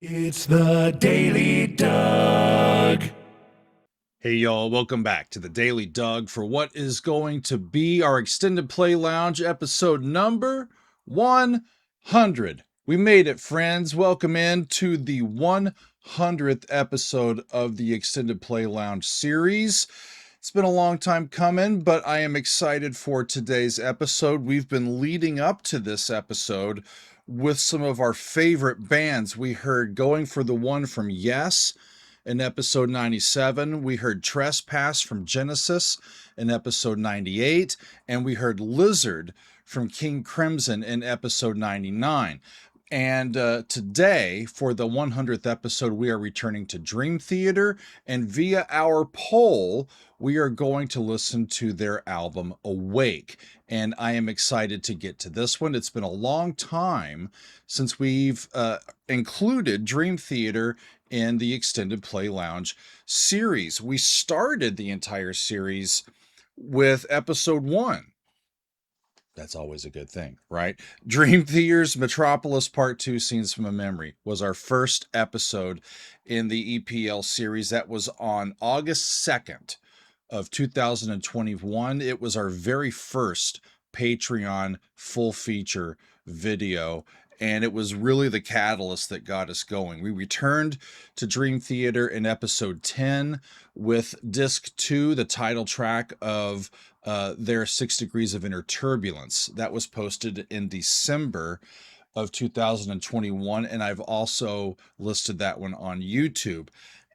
It's the Daily Doug. Hey y'all, welcome back to the Daily Doug for what is going to be our Extended Play Lounge episode number 100. We made it, friends. Welcome in to the 100th episode of the Extended Play Lounge series. It's been a long time coming, but I am excited for today's episode. We've been leading up to this episode with some of our favorite bands. We heard Going for the One from Yes in episode 97. We heard Trespass from Genesis in episode 98. And we heard Lizard from King Crimson in episode 99. And today, for the 100th episode, we are returning to Dream Theater. And via our poll, we are going to listen to their album Awake. And I am excited to get to this one. It's been a long time since we've included Dream Theater in the Extended Play Lounge series. We started the entire series with episode 1. That's always a good thing, right? Dream Theater's Metropolis Part 2 Scenes from a Memory was our first episode in the EPL series. That was on August 2nd of 2021. It was our very first Patreon full feature video, and it was really the catalyst that got us going. We returned to Dream Theater in episode 10 with disc 2, the title track of their 6 Degrees of Inner Turbulence. That was posted in December of 2021, and I've also listed that one on YouTube.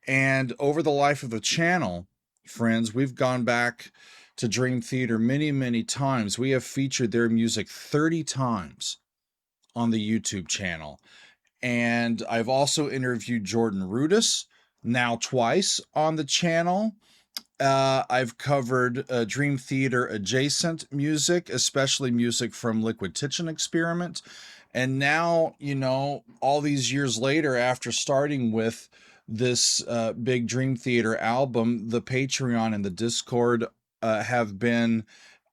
And over the life of the channel, friends, we've gone back to Dream Theater many, many times. We have featured their music 30 times on the YouTube channel. And I've also interviewed Jordan Rudess, now twice on the channel. I've covered Dream Theater adjacent music, especially music from Liquid Kitchen Experiment. And now, all these years later, after starting with this big Dream Theater album, the Patreon and the Discord have been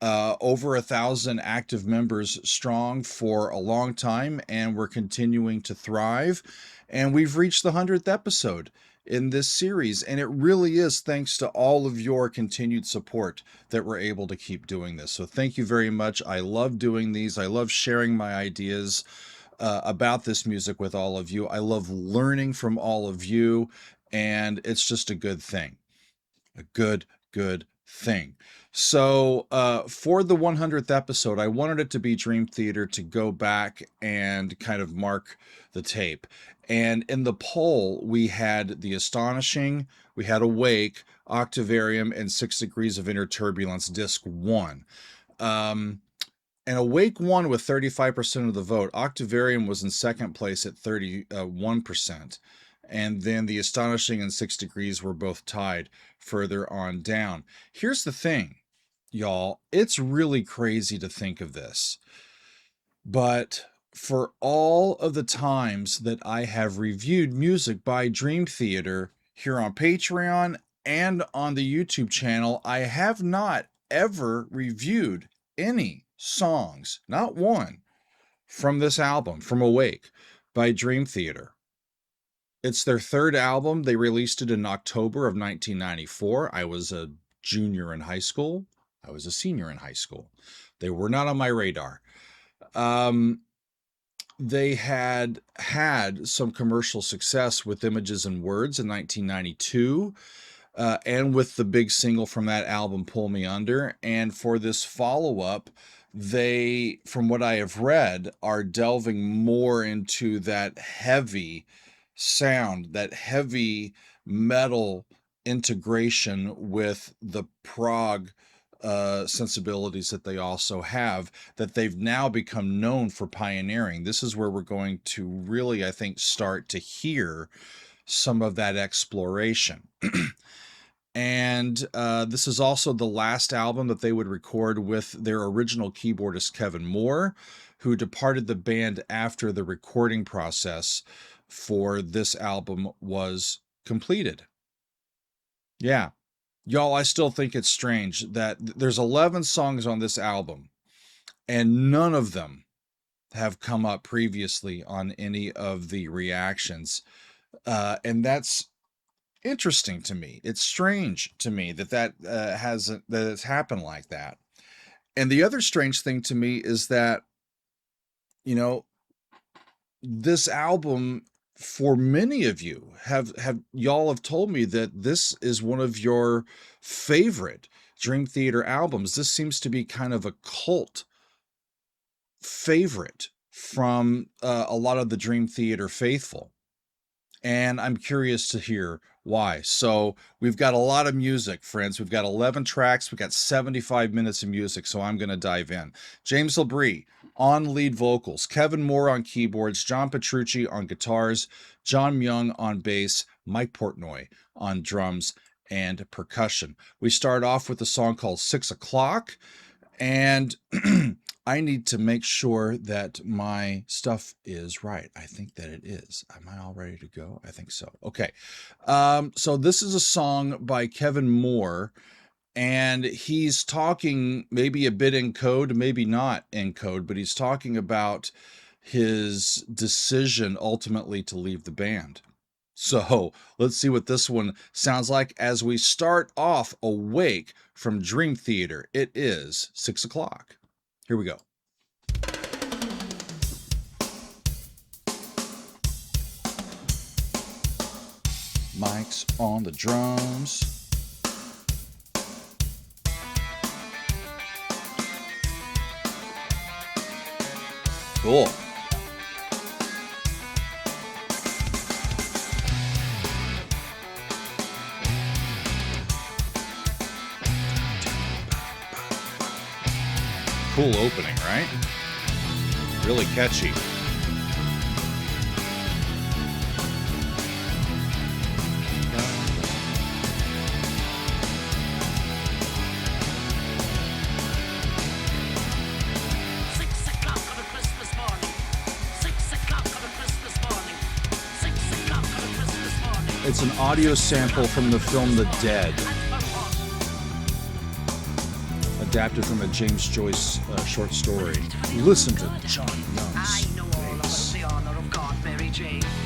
over 1,000 active members strong for a long time, and we're continuing to thrive. And we've reached the 100th episode in this series, and it really is thanks to all of your continued support that we're able to keep doing this. So thank you very much. I love doing these. I love sharing my ideas about this music with all of you. I love learning from all of you, and it's just a good thing. A good thing. So for the 100th episode, I wanted it to be Dream Theater to go back and kind of mark the tape. And in the poll, we had The Astonishing, we had Awake, Octavarium, and 6 Degrees of Inner Turbulence, Disc 1. And Awake won with 35% of the vote. Octavarium was in second place at 31%. And then The Astonishing and 6 Degrees were both tied further on down. Here's the thing, y'all. It's really crazy to think of this. But for all of the times that I have reviewed music by Dream Theater here on Patreon and on the YouTube channel, I have not ever reviewed any songs, not one, from this album, from Awake, by Dream Theater. It's their third album. They released it in October of 1994. I was a junior in high school. I was a senior in high school. They were not on my radar. They had some commercial success with Images and Words in 1992. And with the big single from that album, Pull Me Under. And for this follow-up, they, from what I have read, are delving more into that heavy sound, that heavy metal integration with the prog sensibilities that they also have, that they've now become known for pioneering. This is where we're going to really, I think, start to hear some of that exploration. And this is also the last album that they would record with their original keyboardist, Kevin Moore, who departed the band after the recording process for this album was completed. Yeah. Y'all, I still think it's strange that there's 11 songs on this album, and none of them have come up previously on any of the reactions. And that's interesting to me. It's strange to me that it's happened like that. And the other strange thing to me is that, you know, this album, for many of you have y'all have told me that this is one of your favorite Dream Theater albums. This seems to be kind of a cult favorite from a lot of the Dream Theater faithful. And I'm curious to hear why. So we've got a lot of music, friends. We've got 11 tracks. We've got 75 minutes of music. So I'm going to dive in. James Labrie on lead vocals, Kevin Moore on keyboards, John Petrucci on guitars, John Myung on bass, Mike Portnoy on drums and percussion. We start off with a song called 6 O'Clock. And I need to make sure that my stuff is right. I think that it is. Am I all ready to go? I think so. Okay. So this is a song by Kevin Moore, and he's talking maybe a bit in code, maybe not in code, but he's talking about his decision ultimately to leave the band. So let's see what this one sounds like as we start off Awake from Dream Theater. It is 6 o'clock. Here we go. Mike's on the drums. Cool. Cool opening, right? Really catchy. It's an audio sample from the film The Dead, adapted from a James Joyce short story. Listen to John Young's bass.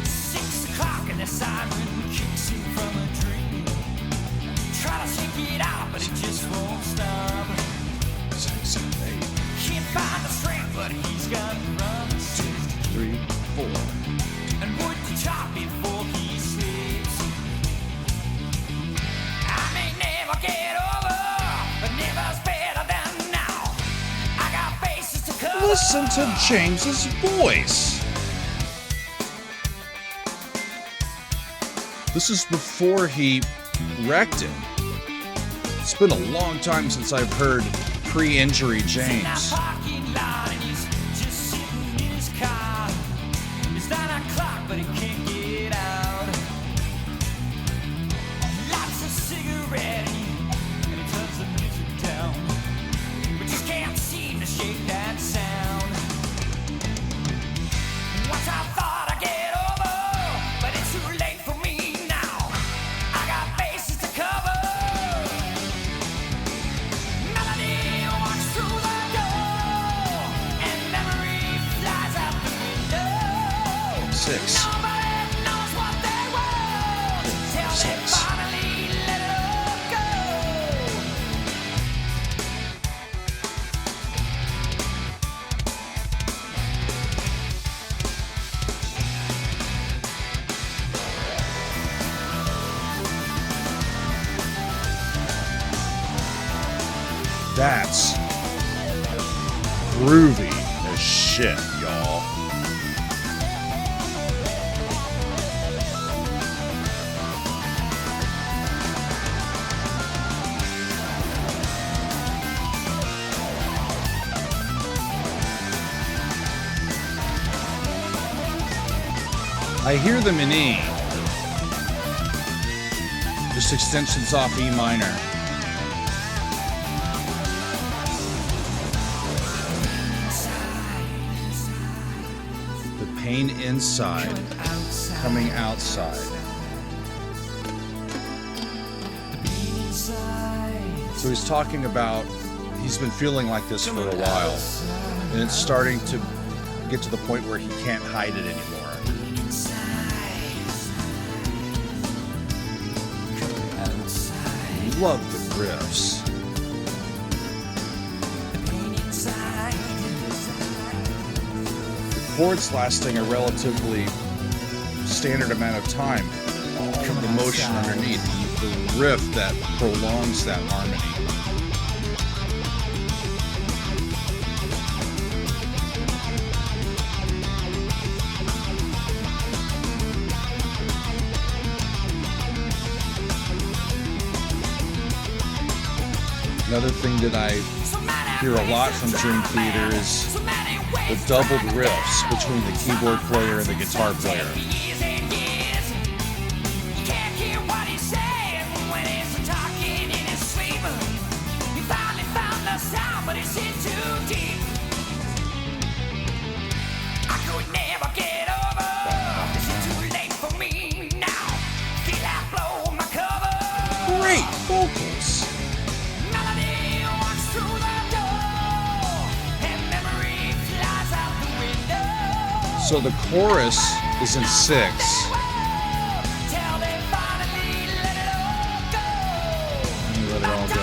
6 o'clock and the siren kicks in from a dream. Try to shake it out, but it just won't stop. 6 and 8. Can't find the strength, but he's got runs. 2, 3, 4. And would you chop before he sleeps? I may never get over, but never's better than now. I got faces to cover. Listen to James's voice. This is before he wrecked it. It's been a long time since I've heard pre-injury James. Parking lot and he's just sitting in his car. It's 9 o'clock, but he can't get out. Lights a cigarette and he turns the music down, but just can't seem to shake that sound. Once I thought I'd get over, but it's too late for me now. I got faces to cover. Melody walks through the door, and memory flies out the window. 6. Nobody knows what they want till they 6. finally let it all go. That's groovy as shit, y'all. I hear them in E. Just extensions off E minor. The pain inside coming outside. So he's talking about he's been feeling like this for a while, and it's starting to get to the point where he can't hide it anymore. Love the riffs. The chords lasting a relatively standard amount of time. The motion underneath, the riff that prolongs that harmony. Another thing that I hear a lot from Dream Theater is the doubled riffs between the keyboard player and the guitar player. Great vocals. So the chorus is in 6. Let me let it all go.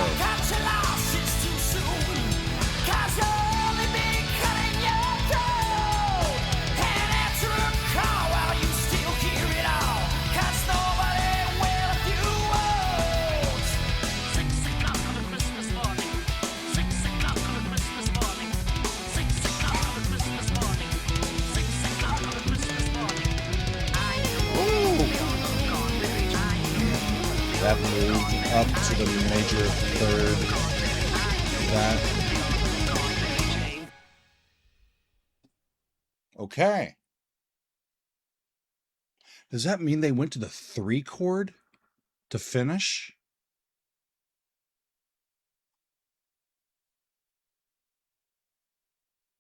That moved up to the major third. That. Okay. Does that mean they went to the 3 chord to finish?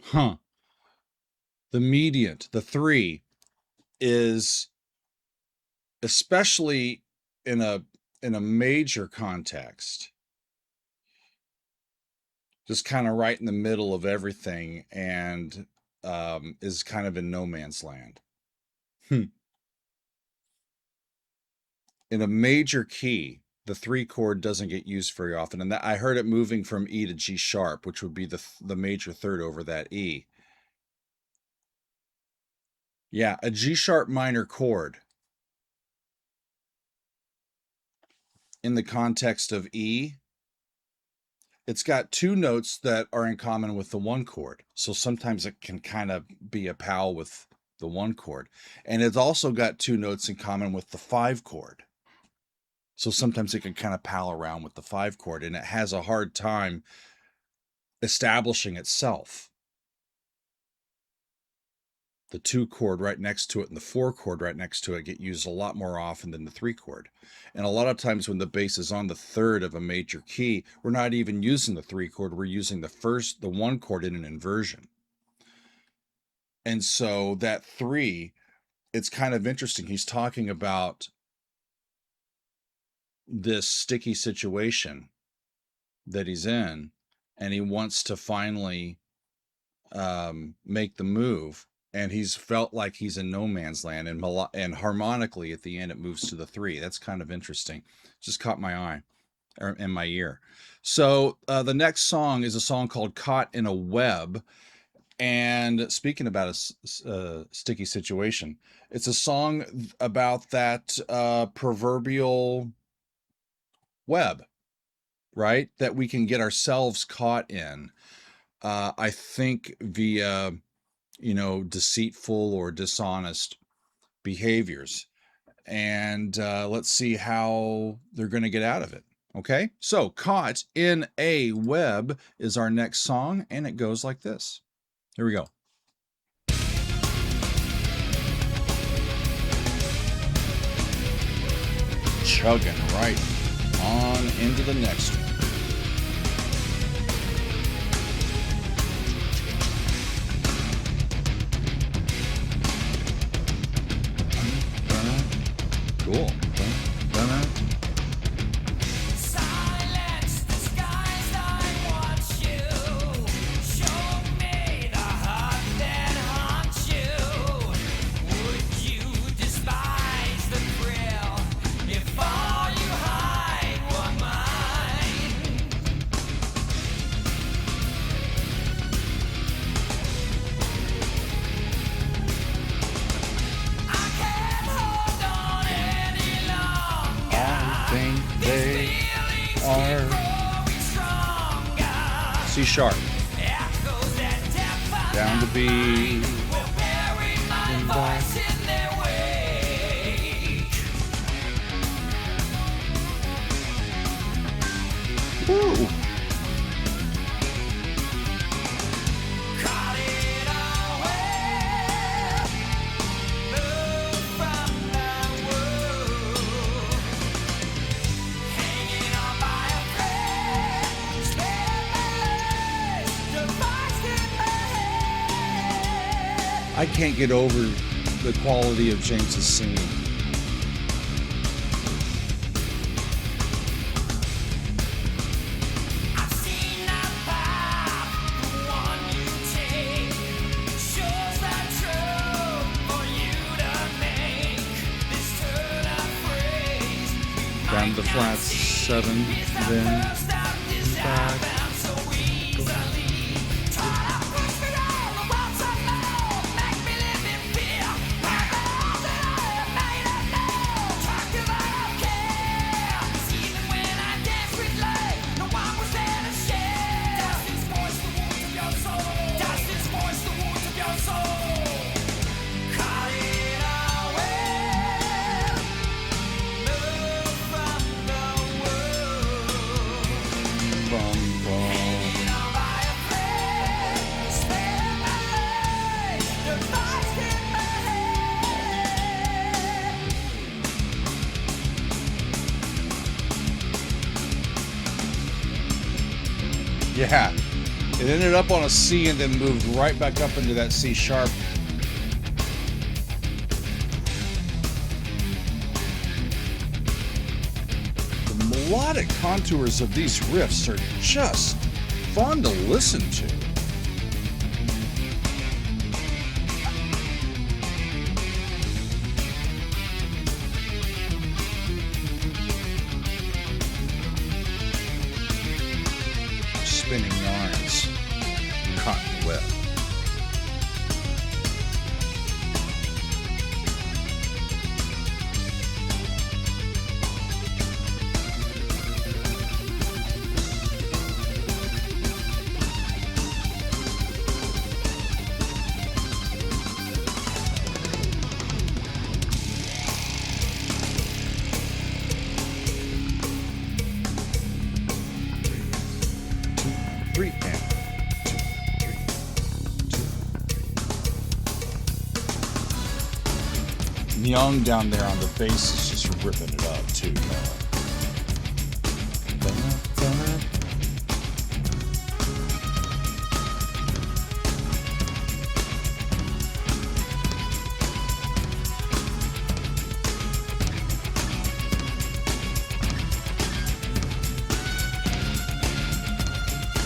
Huh. The mediant, the 3, is especially in a major context, just kind of right in the middle of everything, and is kind of in no man's land. In a major key, the 3 chord doesn't get used very often, and that, I heard it moving from E to G sharp, which would be the major third over that E. Yeah, a G sharp minor chord in the context of E, it's got 2 notes that are in common with the 1 chord. So sometimes it can kind of be a pal with the 1 chord. And it's also got 2 notes in common with the 5 chord. So sometimes it can kind of pal around with the 5 chord, and it has a hard time establishing itself. The 2 chord right next to it and the 4 chord right next to it get used a lot more often than the 3 chord. And a lot of times when the bass is on the 3rd of a major key, we're not even using the 3 chord, we're using the 1 chord in an inversion. And so that 3, it's kind of interesting. He's talking about this sticky situation that he's in, and he wants to finally make the move. And he's felt like he's in no man's land, and harmonically at the end it moves to the 3. That's kind of interesting. Just caught my eye, or in my ear. So the next song is a song called "Caught in a Web," and speaking about a sticky situation, it's a song about that proverbial web, right? That we can get ourselves caught in. I think via deceitful or dishonest behaviors. And let's see how they're going to get out of it. Okay, so "Caught in a Web" is our next song, and it goes like this. Here we go. Chugging right on into the next one. Cool. Silence the skies, I want you. Show me the heart that haunts R, C sharp, down to B, and back. Woo! I can't get over the quality of James's singing. Down to flat 7, then back. Yeah, it ended up on a C and then moved right back up into that C sharp. The melodic contours of these riffs are just fun to listen to. Spinning yarns, cotton web. Three and 2, 3, 2, 3. Young down there on the bass is just ripping it up too.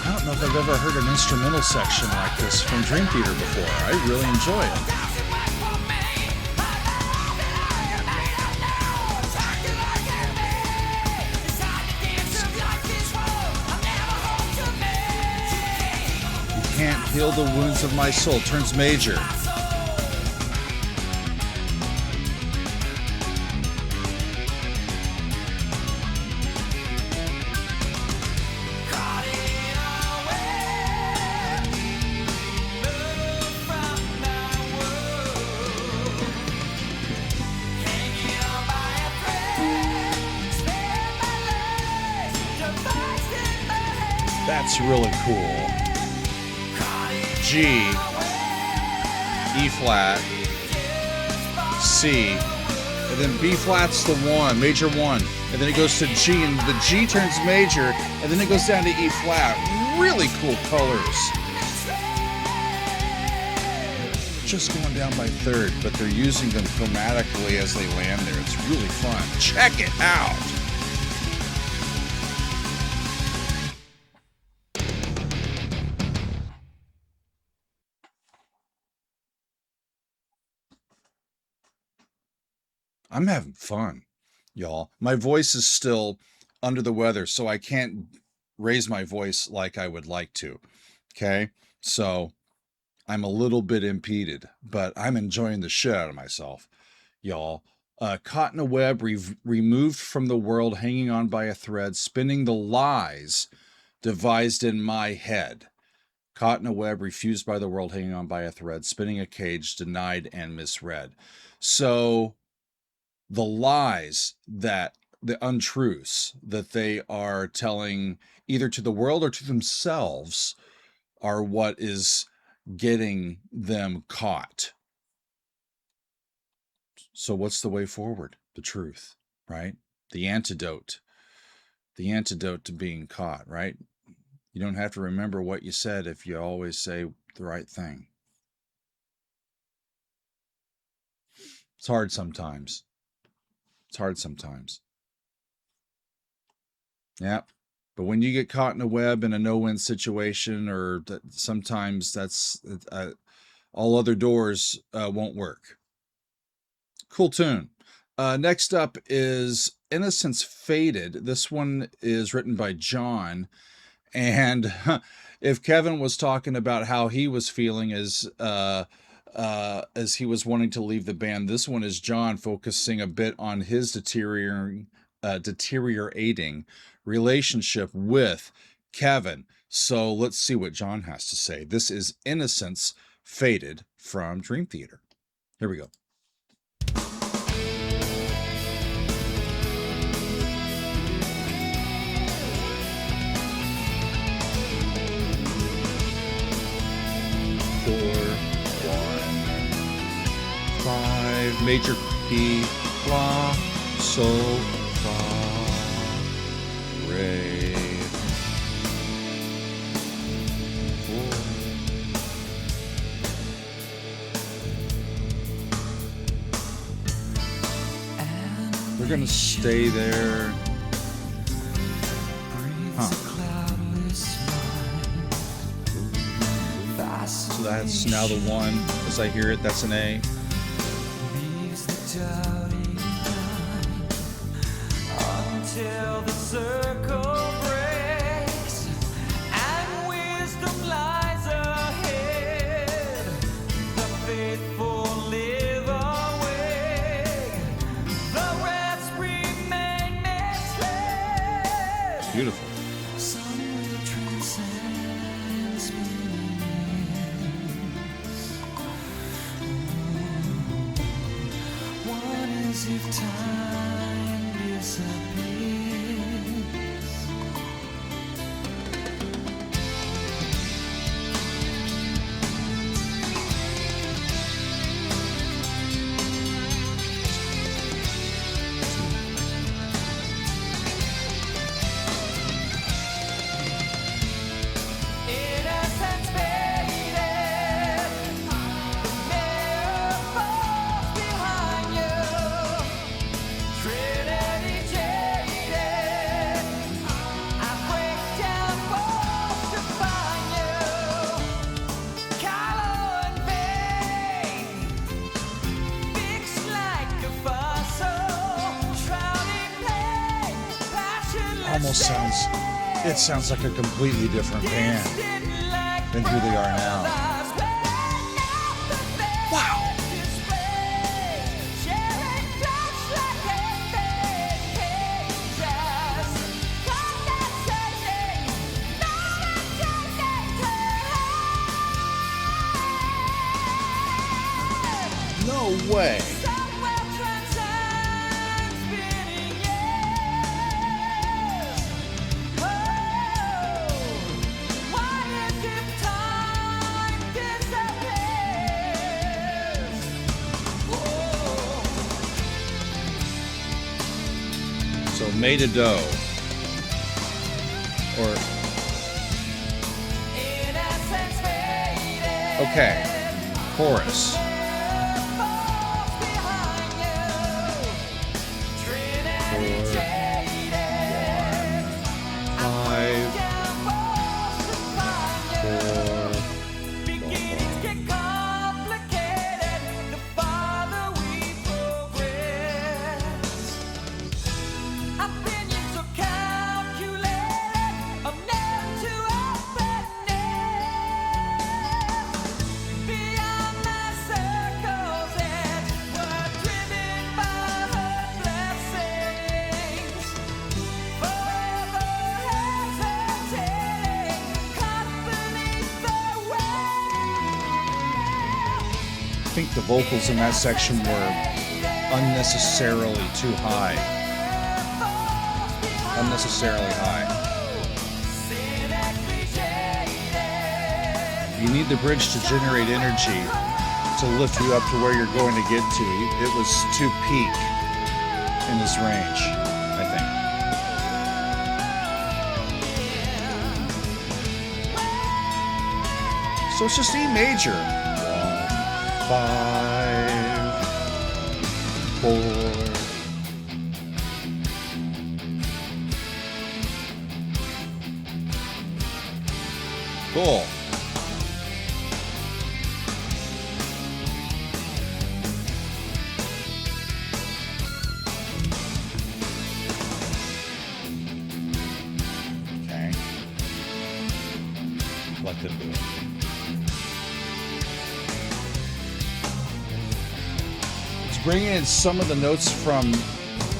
I don't know if I've ever heard an instrumental section like this from Dream Theater before. I really enjoy it. You can't heal the wounds of my soul. Turns major. That's really cool. G, E flat, C, and then B flat's the 1, major 1, and then it goes to G, and the G turns major, and then it goes down to E flat. Really cool colors. Just going down by 3rd, but they're using them chromatically as they land there. It's really fun. Check it out. I'm having fun, y'all. My voice is still under the weather, so I can't raise my voice like I would like to. Okay? So I'm a little bit impeded, but I'm enjoying the shit out of myself, y'all. Caught in a web, removed from the world, hanging on by a thread, spinning the lies devised in my head. Caught in a web, refused by the world, hanging on by a thread, spinning a cage, denied and misread. So the lies, that the untruths that they are telling either to the world or to themselves are what is getting them caught. So what's the way forward? The truth, right? The antidote to being caught, right? You don't have to remember what you said if you always say the right thing. It's hard sometimes. Yeah. But when you get caught in a web in a no-win situation, or that, sometimes that's all other doors won't work. Cool tune. Next up is Innocence Faded. This one is written by John. And if Kevin was talking about how he was feeling as he was wanting to leave the band, this one is John focusing a bit on his deteriorating relationship with Kevin. So let's see what John has to say. This is Innocence Faded from Dream Theater. Here we go. Major P, La, Sol, Fa, Re, 4. We're gonna stay there. So that's now the 1. As I hear it, that's an A. Until the circle breaks and wisdom lies ahead, the faithful live away, the rest remain misled. Beautiful. Some will transcend space. What is if time disappears? Innocence faded, the mirror falls behind you. Trinity jaded, I break down walls to find you. Callow and vain, fixed like a fossil, shrouding pain, passionless. Almost sounds like a completely different band than who they are now. Wow. No way. So made a dough. Or okay. Chorus. think the vocals in that section were unnecessarily too high. Unnecessarily high. You need the bridge to generate energy to lift you up to where you're going to get to. It was too peak in his range, I think. So it's just E major. 1, 5, 4. Cool. Okay. Let them do it. Let's bring in some of the notes from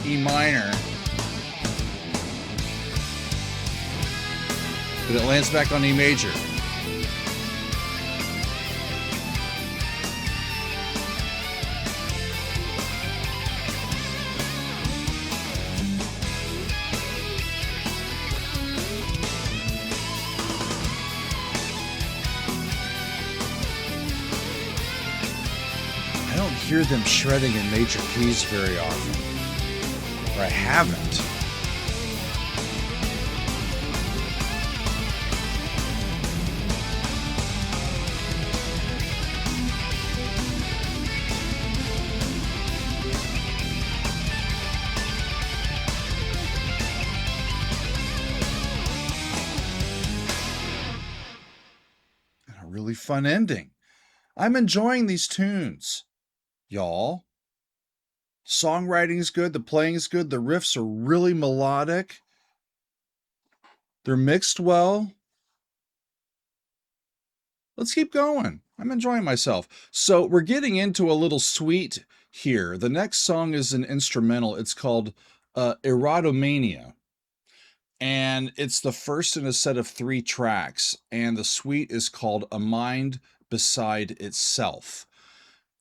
E minor. But it lands back on E major. I don't hear them shredding in major keys very often. Or I haven't. Really fun ending. I'm enjoying these tunes, y'all. Songwriting is good, the playing is good, the riffs are really melodic. They're mixed well. Let's keep going. I'm enjoying myself. So we're getting into a little suite here. The next song is an instrumental. It's called Erotomania. And it's the first in a set of 3 tracks, and the suite is called A Mind Beside Itself.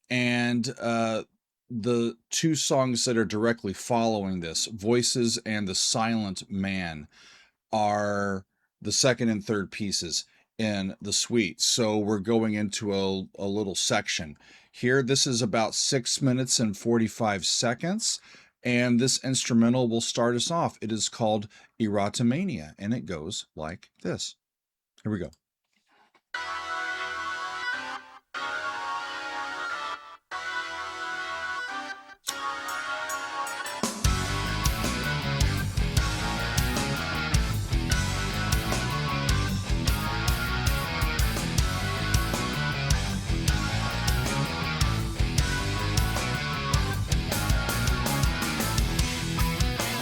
And the 2 songs that are directly following this, Voices and The Silent Man, are the second and third pieces in the suite. So we're going into a little section. Here, this is about 6 minutes and 45 seconds. And this instrumental will start us off. It is called Erotomania, and it goes like this. Here we go.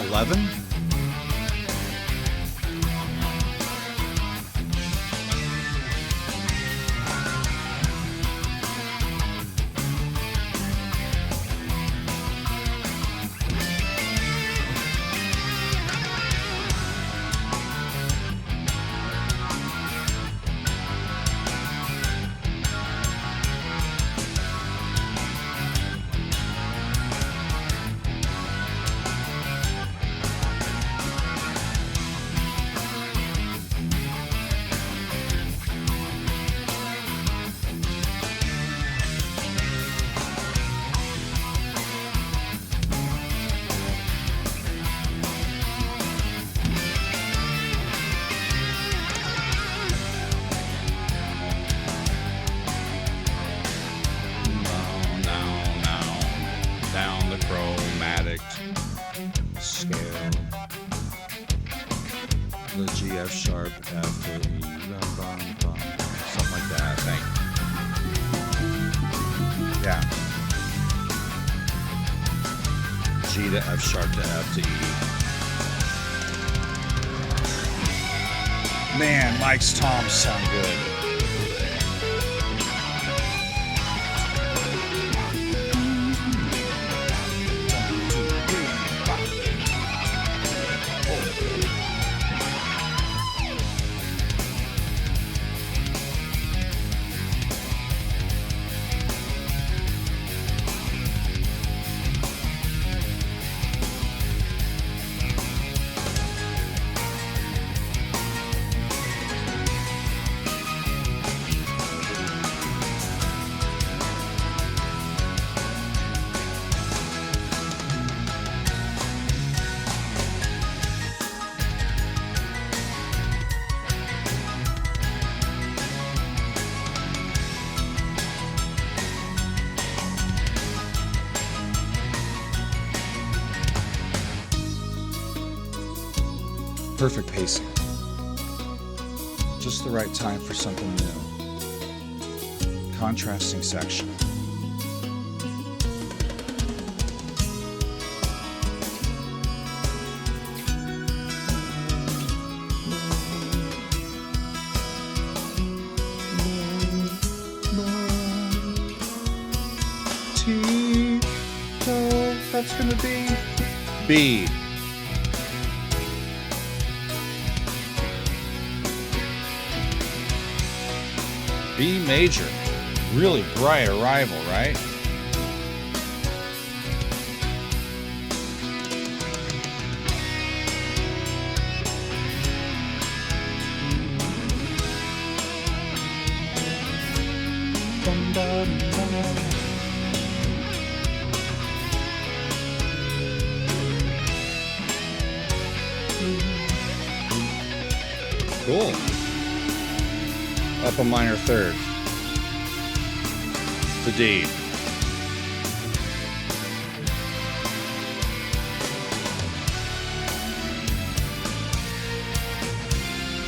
Eleven. Scale, the G, F sharp, F to E, something like that, I think. Yeah. G to F sharp to F to E. Man, Mike's toms sound good. Perfect pacing. Just the right time for something new. Contrasting section. T, so that's gonna be B. B major. Really bright arrival, right? Cool. Up a minor third. The D.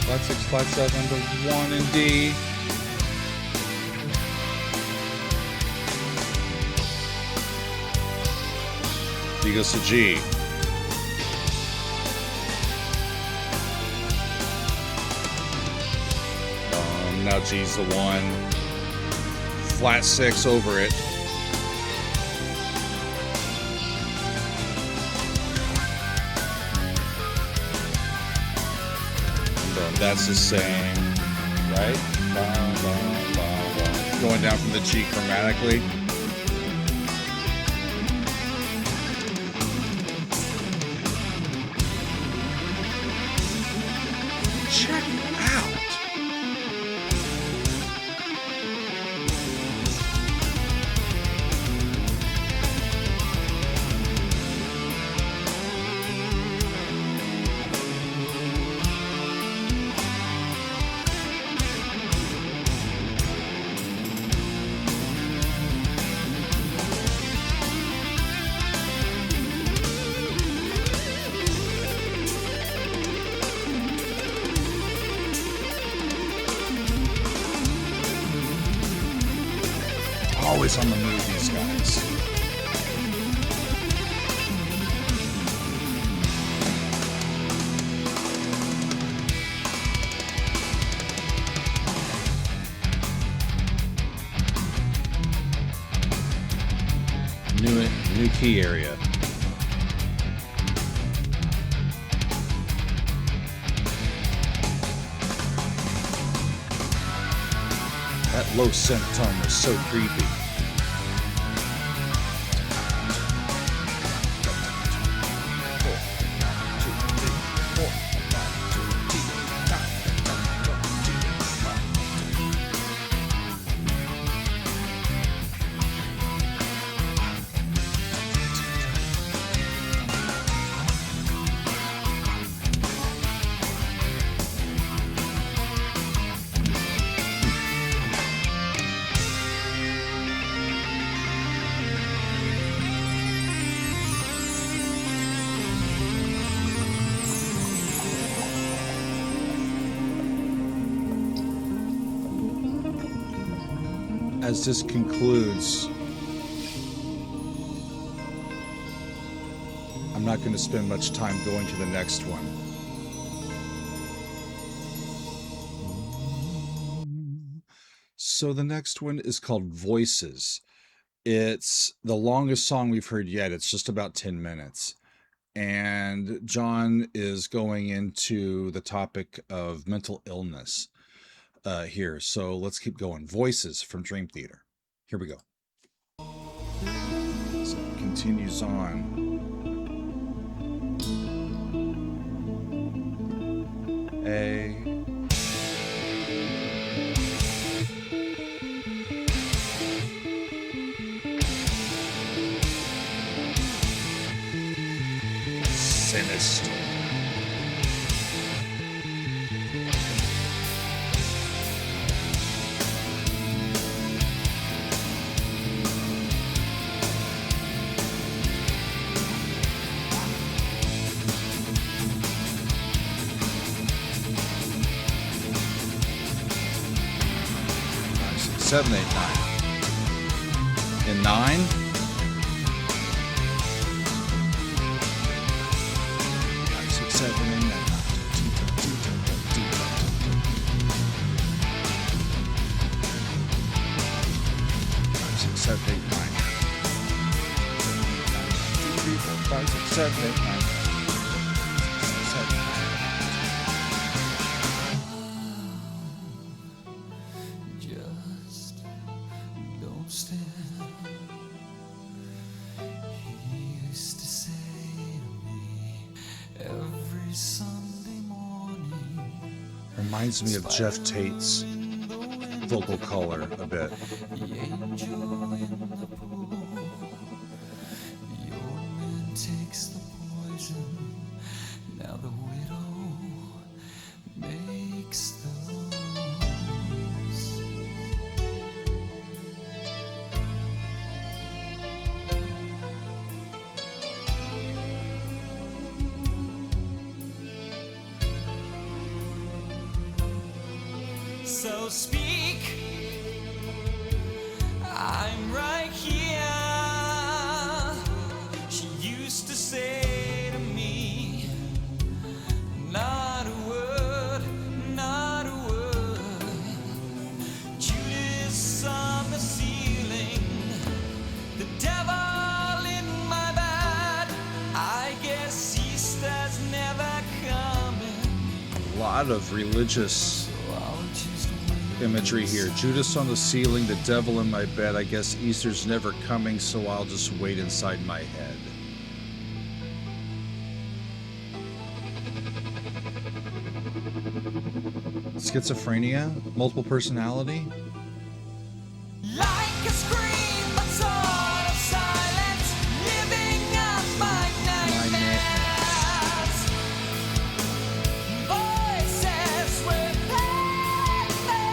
Flat 6, flat 7 to 1 in D. D goes to G. Now G's the 1. Flat 6 over it. And that's the same, right? Going down from the G chromatically. Check it out. Always on the move, these guys. New key area. That low synth tone was so creepy. As this concludes, I'm not going to spend much time going to the next one. So the next one is called Voices. It's the longest song we've heard yet. It's just about 10 minutes. And John is going into the topic of mental illness. Here, so let's keep going. Voices from Dream Theater. Here we go. So it continues on. A. Sinister. 7, 8, 9. In 9. 5, 6, 7, 8, 9. 5, 6, 7, 8, 9. 2, 3, 4, 5, 6, 7, 8, 9. 'Just don't stand. He used to say to me every Sunday morning. Reminds me of Jeff Tate's vocal color a bit. The angel in the pool. The old man takes the poison. Now the widow makes the rules. So speak, I'm right here. She used to say to me, not a word, not a word. Judas on the ceiling, the devil in my bed. I guess Easter's never coming. A lot of religious So I'll just imagery here. Judas on the ceiling, the devil in my bed. I guess Easter's never coming, so I'll just wait inside my head. Schizophrenia? Multiple personality? like a scream, but sort of silence, living up my nightmares. Voices within me,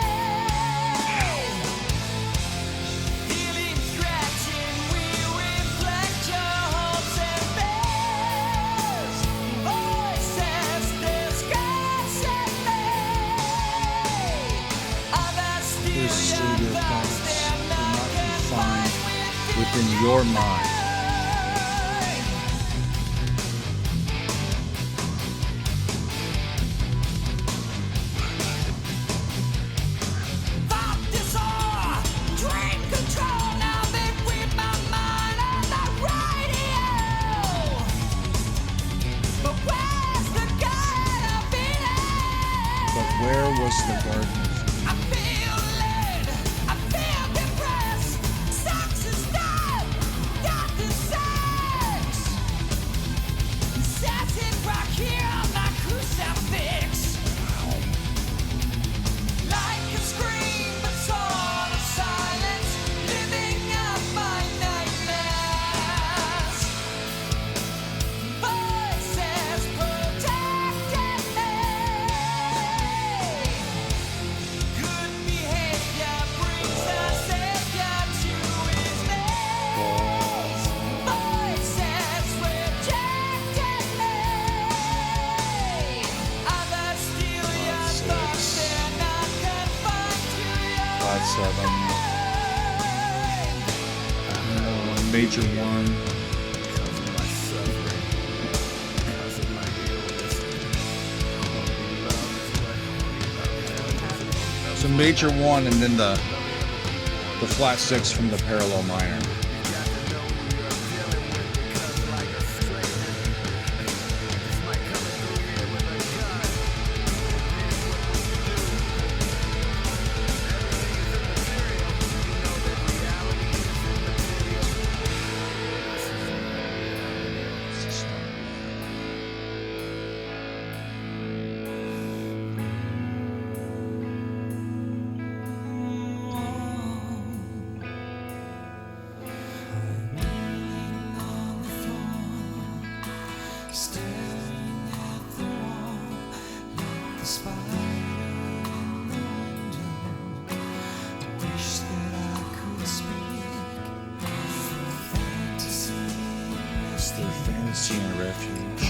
feeling scratching, we reflect your hopes and fears. Voices discussing me, others steal Here's still your your thoughts. thoughts. They're not confined within your mind. Thought disorder, dream control, now they whip my mind on the radio. But where's the God of Eden? But where was the garden? I feel led, I feel depressed. Sex is dead, got the sex. Satin rock here on my crucifix. Like a scream, but sort of silence, living up my nightmares. Voices protecting me. Good behavior brings the savior to his knees. Voices rejecting me. Others steal your thoughts, they're not confined to your 5, 7. Major 1. So major 1 and then the flat 6 from the parallel minor. Staring at the wall like the spider in the window. Wish that I could speak. Fantasy, It's their fantasy and refuge.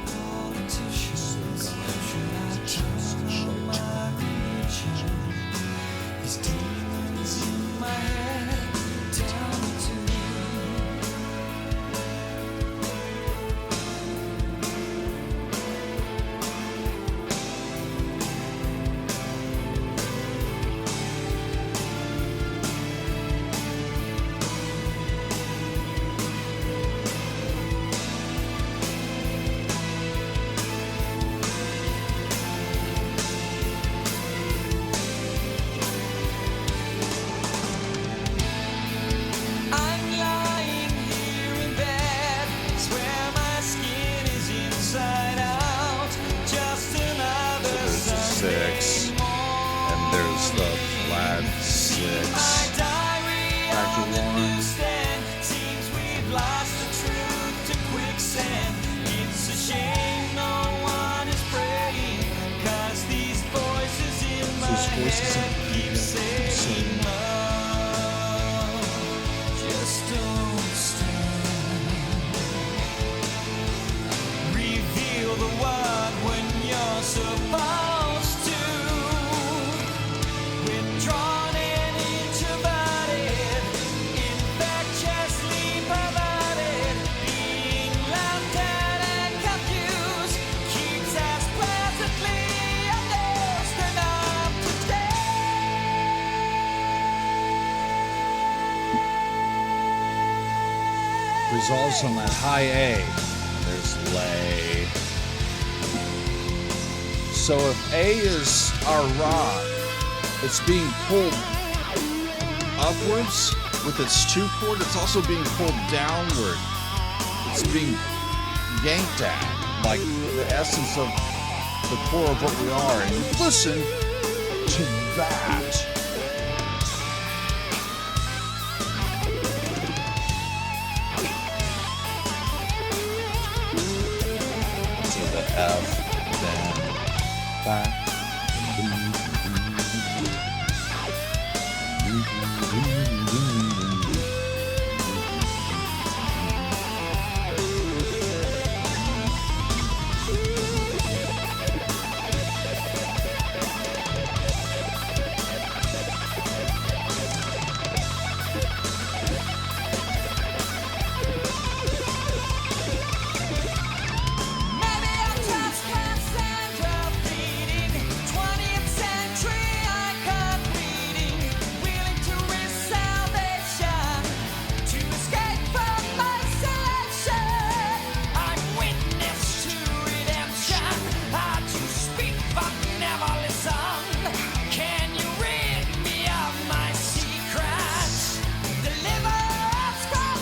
politicians, should I turn my religion? These demons the flat 6. Factor 1. Seems we've lost the truth to quicksand. It's a shame no one is praying, 'cause these voices in my head keep saying love just don't stand. Reveal the word when you're supposed to. Withdrawn and introverted, infectiously perverted, being laughed at and confused, keeps us pleasantly amused and up to date. Resolves on that high A. There's lay. So if A is our rod, it's being pulled upwards with its 2-port. It's also being pulled downward. It's being yanked at, like the essence of the core of what we are. And listen to that. To the F, then back. Maybe I'm just Cassandra bleeding, 20th century icon bleeding, willing to risk salvation to escape from isolation. I'm witness to redemption. Hard to speak but never listen. Can you rid me of my secrets? Deliver us from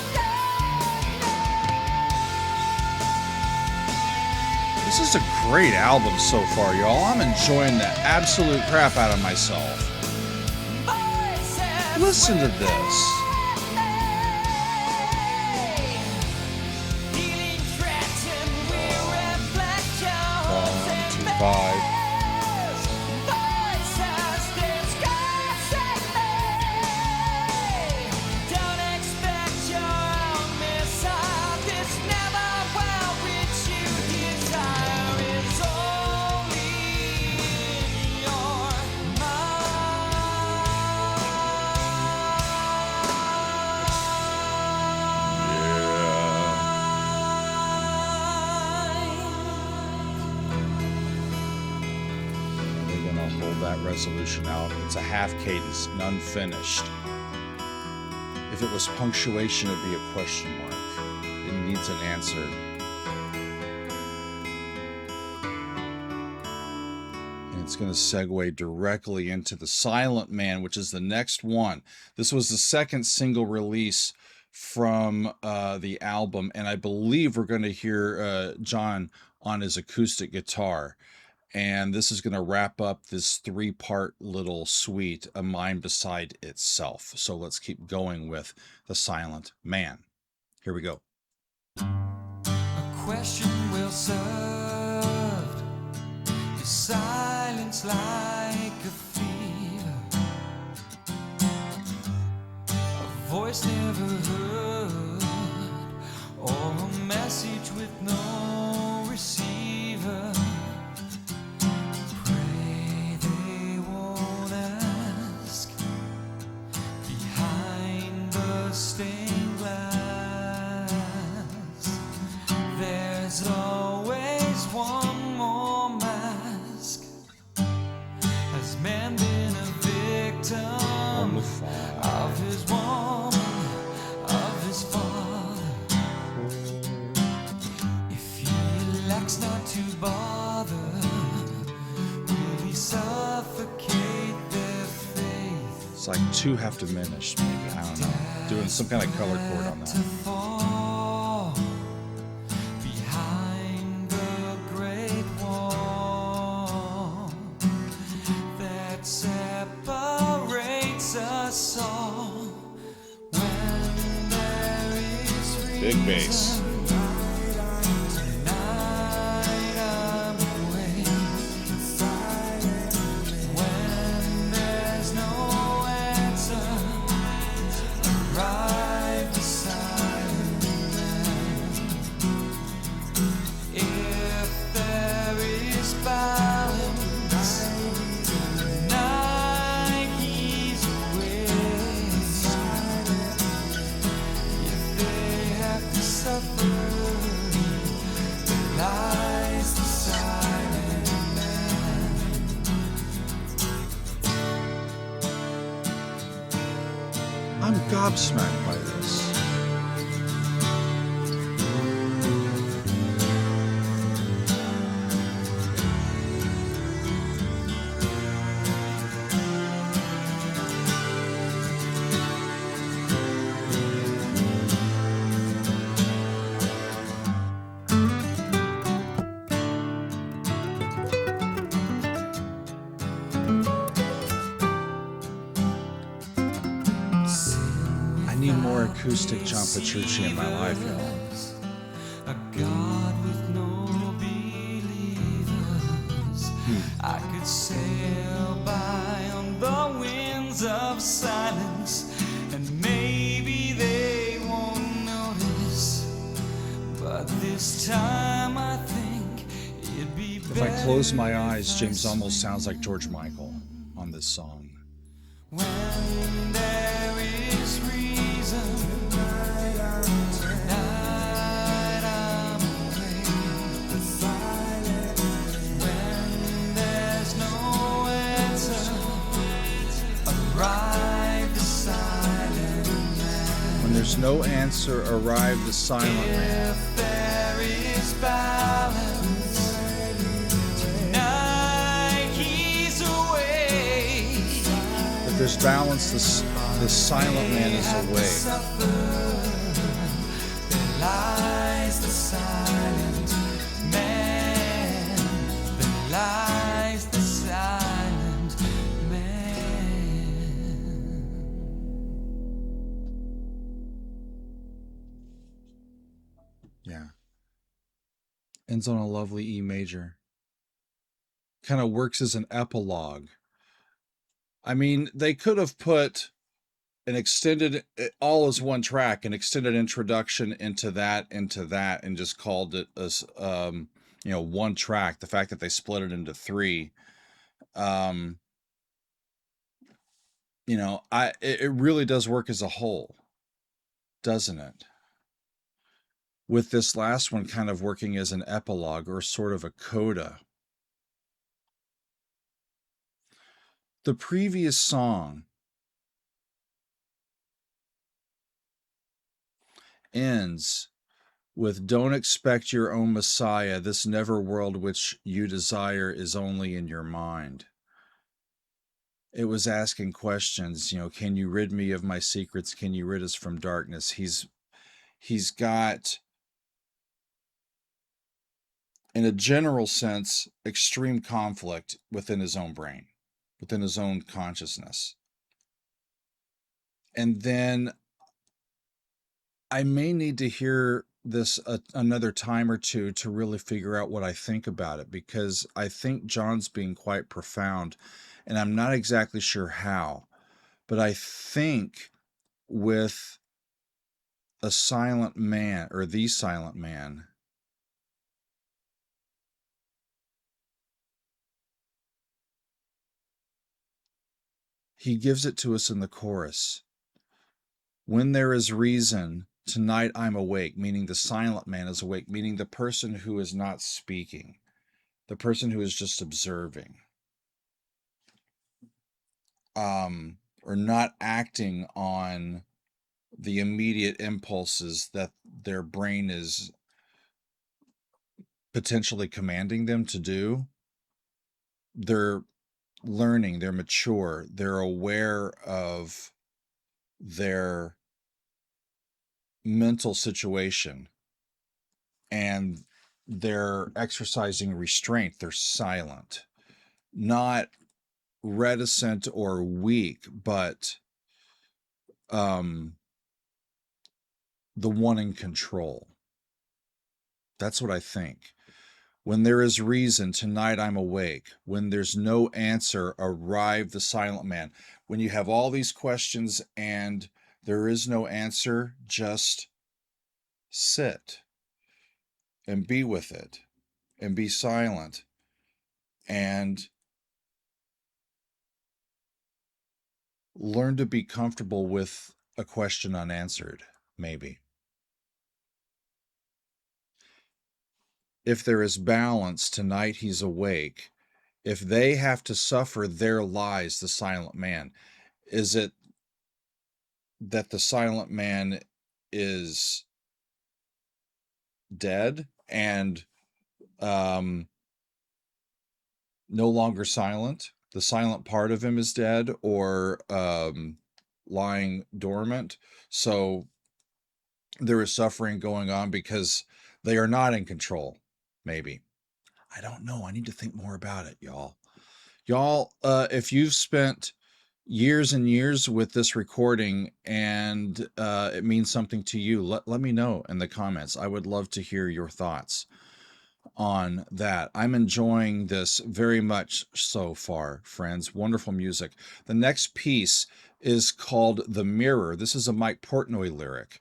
This is a great album so far, y'all. I'm enjoying the absolute crap out of myself. voices. Listen to this. Feeling threatened, we reflect your 1, 2, 5. voices discussing me. Don't expect your own mishap. It's never well which you desire. It's only in your We're gonna hold that resolution out. It's a half cadence, none finished. If it was punctuation, it'd be a question mark. It needs an answer. And it's gonna segue directly into the Silent Man, which is the next one. This was the second single release from the album, and I believe we're gonna hear John on his acoustic guitar. And this is going to wrap up this 3-part little suite, A Mind Beside Itself. So let's keep going with The Silent Man. Here we go. A question well served. Your silence like a fever. A voice never heard, or a message with no receiver. Pray they won't ask behind the stained glass. There's always one more mask. Has man been a victim of his woman, of his father? If he elects not to bother, will he suffocate their faith? It's like 2 half diminished, maybe. I don't know. Doing some kind of color chord on To that. fall behind the great wall that separates Big bass. I'm gobsmacked by this. I need more acoustic John Petrucci in my life, y'all. A God with no believers. I could sail by on the winds of silence, and maybe they won't notice. But this time I think it'd be If I close my eyes, James almost sounds like George Michael on this song. when there is reason. Tonight I'm away. When there's no answer, arrive the silent man. When there's no answer, arrive the silent man. If there is balance, tonight he's away. If there's balance, the silent man is away. There lies the silent man. There lies the silent man. Yeah. Ends on a lovely E major. Kind of works as an epilogue. I mean, they could have put an extended, all as one track, an extended introduction into that, and just called it as, one track. The fact that they split it into three, it really does work as a whole, doesn't it? With this last one kind of working as an epilogue or sort of a coda. The previous song ends with "Don't expect your own Messiah. This never world which you desire is only in your mind." It was asking questions, can you rid me of my secrets? Can you rid us from darkness? He's got, in a general sense, extreme conflict within his own brain, within his own consciousness. And then I may need to hear this another time or two to really figure out what I think about it, because I think John's being quite profound, and I'm not exactly sure how. But I think with a silent man, or the silent man, he gives it to us in the chorus. When there is reason, tonight I'm awake, meaning the silent man is awake, meaning the person who is not speaking, the person who is just observing, or not acting on the immediate impulses that their brain is potentially commanding them to do. They're learning, they're mature, they're aware of their mental situation, and they're exercising restraint. They're silent, not reticent or weak, but the one in control. That's what I think. When there is reason, tonight I'm awake. When there's no answer, arrive the silent man. When you have all these questions and there is no answer, just sit and be with it and be silent and learn to be comfortable with a question unanswered, maybe. If there is balance, tonight he's awake. If they have to suffer, there lies the silent man. Is it that the silent man is dead and no longer silent? The silent part of him is dead or lying dormant. So there is suffering going on because they are not in control, maybe. I don't know. I need to think more about it, y'all. Y'all, if you've spent years and years with this recording and it means something to you, let me know in the comments. I would love to hear your thoughts on that. I'm enjoying this very much so far, friends. Wonderful music. The next piece is called The Mirror. This is a Mike Portnoy lyric,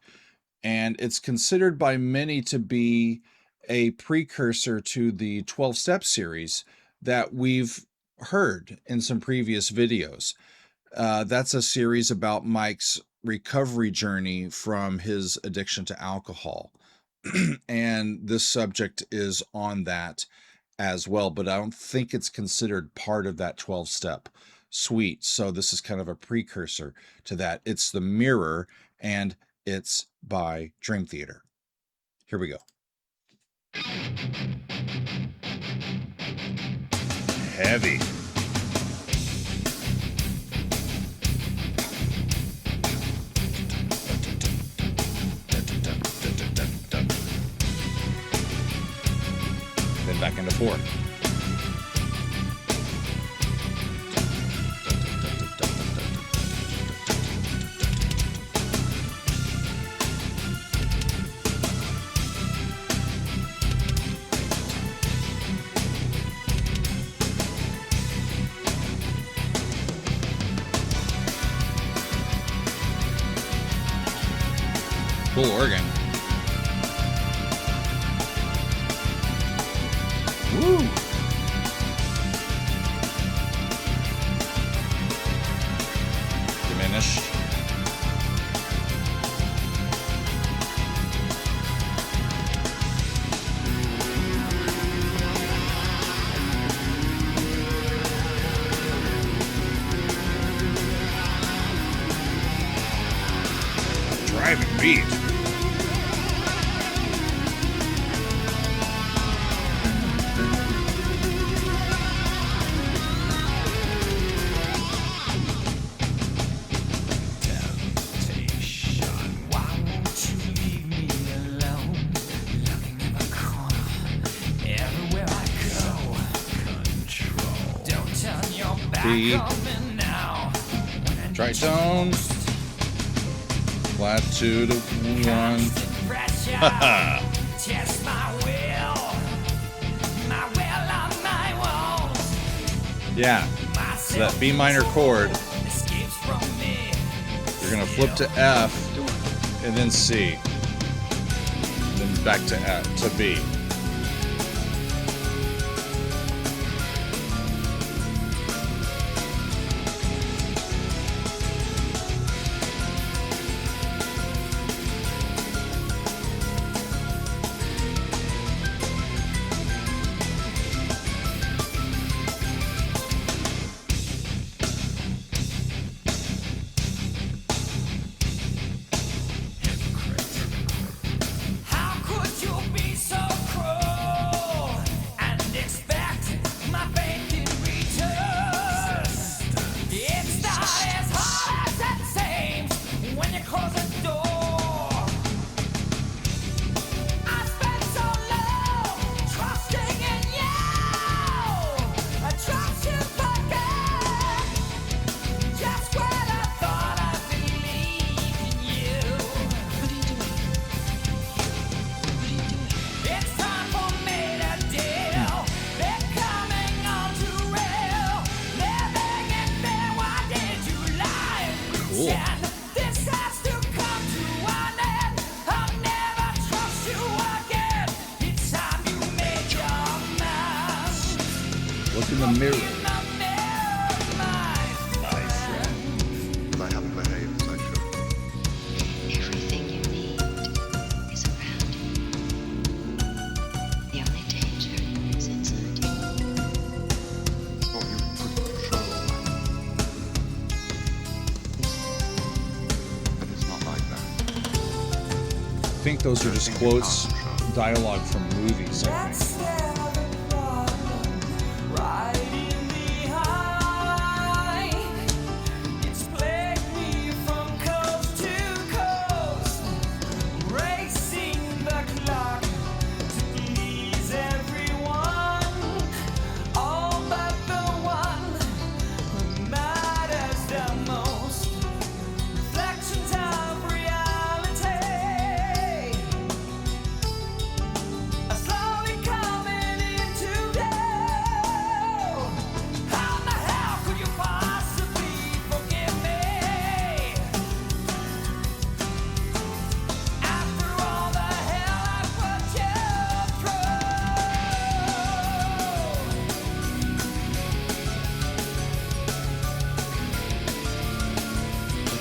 and it's considered by many to be a precursor to the 12-step series that we've heard in some previous videos. That's a series about Mike's recovery journey from his addiction to alcohol. And this subject is on that as well, but I don't think it's considered part of that 12-step suite. So this is kind of a precursor to that. It's The Mirror, and it's by Dream Theater. Here we go. Heavy. Then back into 4. Cool organ. Woo! Diminished. Driving beat. B, tritone, flat 2 to 1. Haha. Yeah, so that B minor chord, you're gonna flip to F and then C, and then back to F to B. Look in the mirror. But I haven't behaved as I should. Everything you need is around you. The only danger is inside you. Thought you could control that. But it's not like that. I think those are just quotes, dialogue from movies, I think.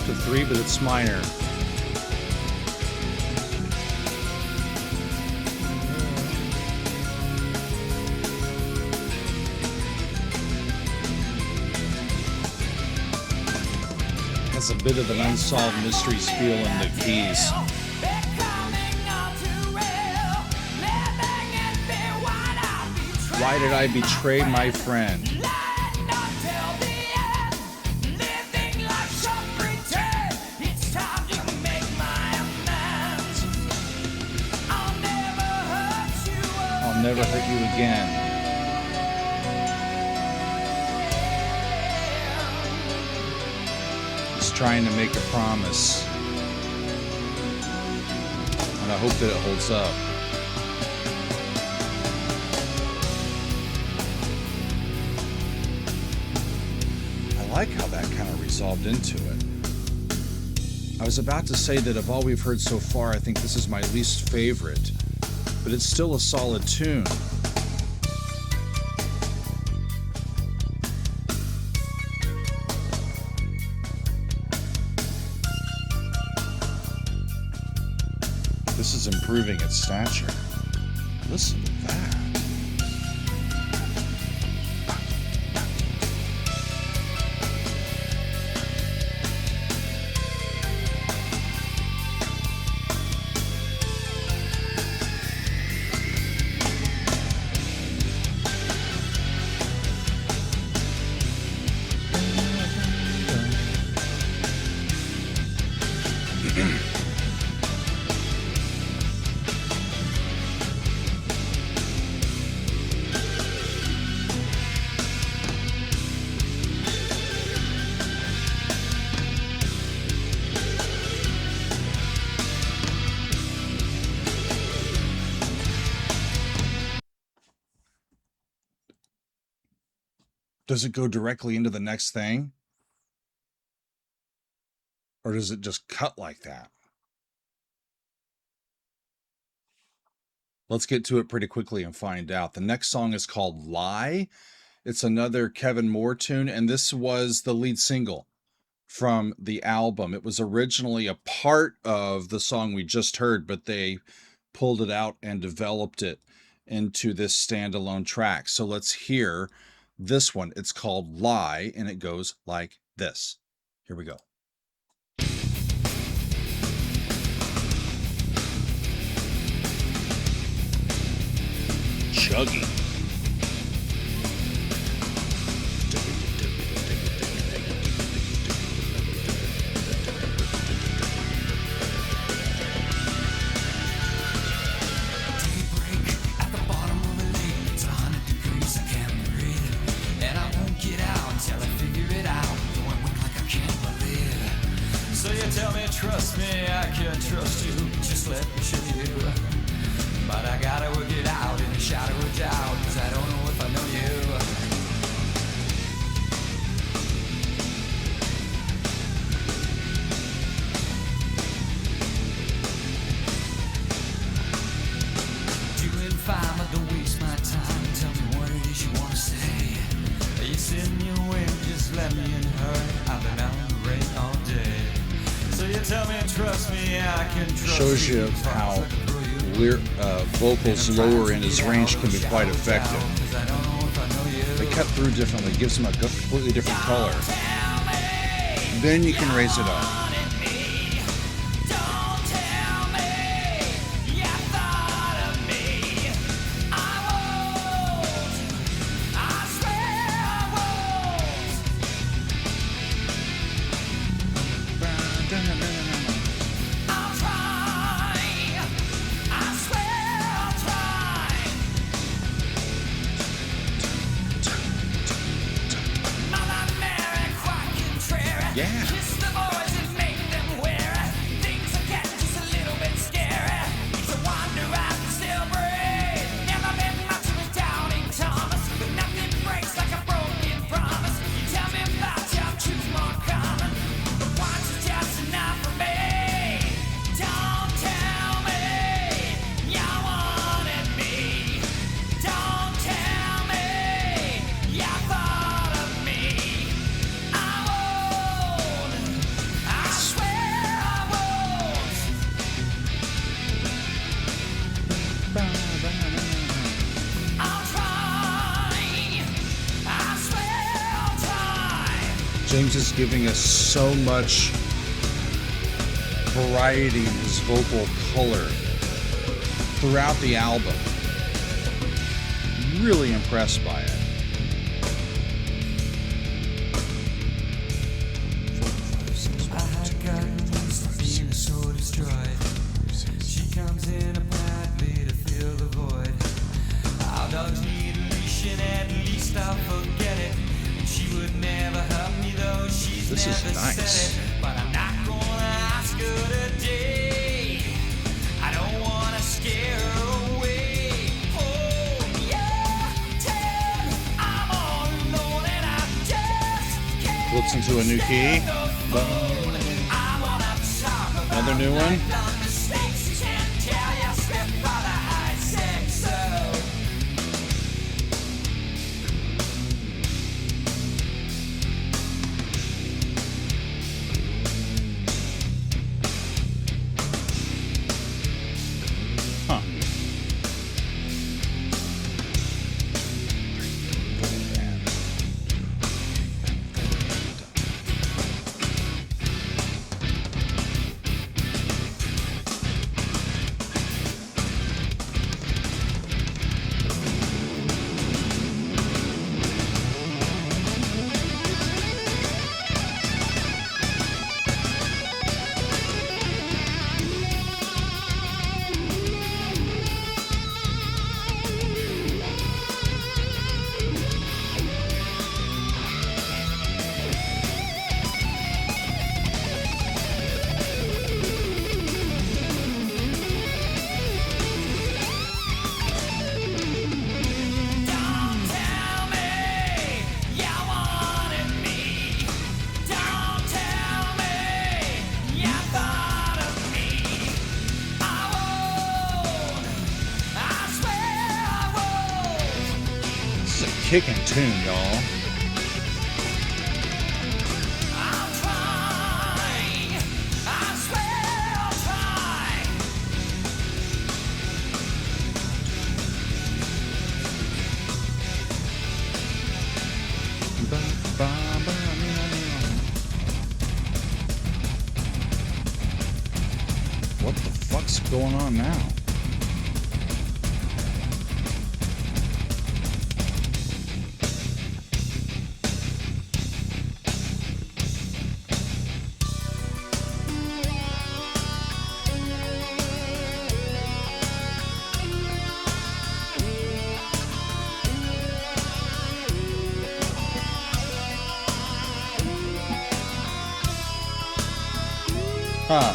To 3, but it's minor. Has a bit of an unsolved mysteries feel in the keys. Why did I betray my friend? I'll never hurt you again. He's trying to make a promise. And I hope that it holds up. I like how that kind of resolved into it. I was about to say that of all we've heard so far, I think this is my least favorite. But it's still a solid tune. This is improving its stature. Listen to that. Does it go directly into the next thing? Or does it just cut like that? Let's get to it pretty quickly and find out. The next song is called Lie. It's another Kevin Moore tune, and this was the lead single from the album. It was originally a part of the song we just heard, but they pulled it out and developed it into this standalone track. So let's hear this one. It's called Lie, and it goes like this. Here we go. Chuggy. Trust me, I can trust you. Just let me show you. But I gotta work it out in a shadow of doubt, 'cause I don't know if I know you. Doing fine, but don't waste my time. Tell me what it is you wanna say. Shows you how vocals lower in his range can be quite effective. They cut through differently, gives them a completely different color. Then you can raise it up. Yeah. James is giving us so much variety in his vocal color throughout the album. Really impressed by it. She comes in apparently to fill the void. Our dogs need a leash and at least I'll forget it. And she would never hurt me though she's This is never nice. said it. But I'm not gonna ask her today. I don't wanna scare her away. Oh yeah, Ted, I'm all alone and I just can't. Flips into a new key. Another new one. Huh. Kicking tune, y'all. What the fuck's going on now? Huh.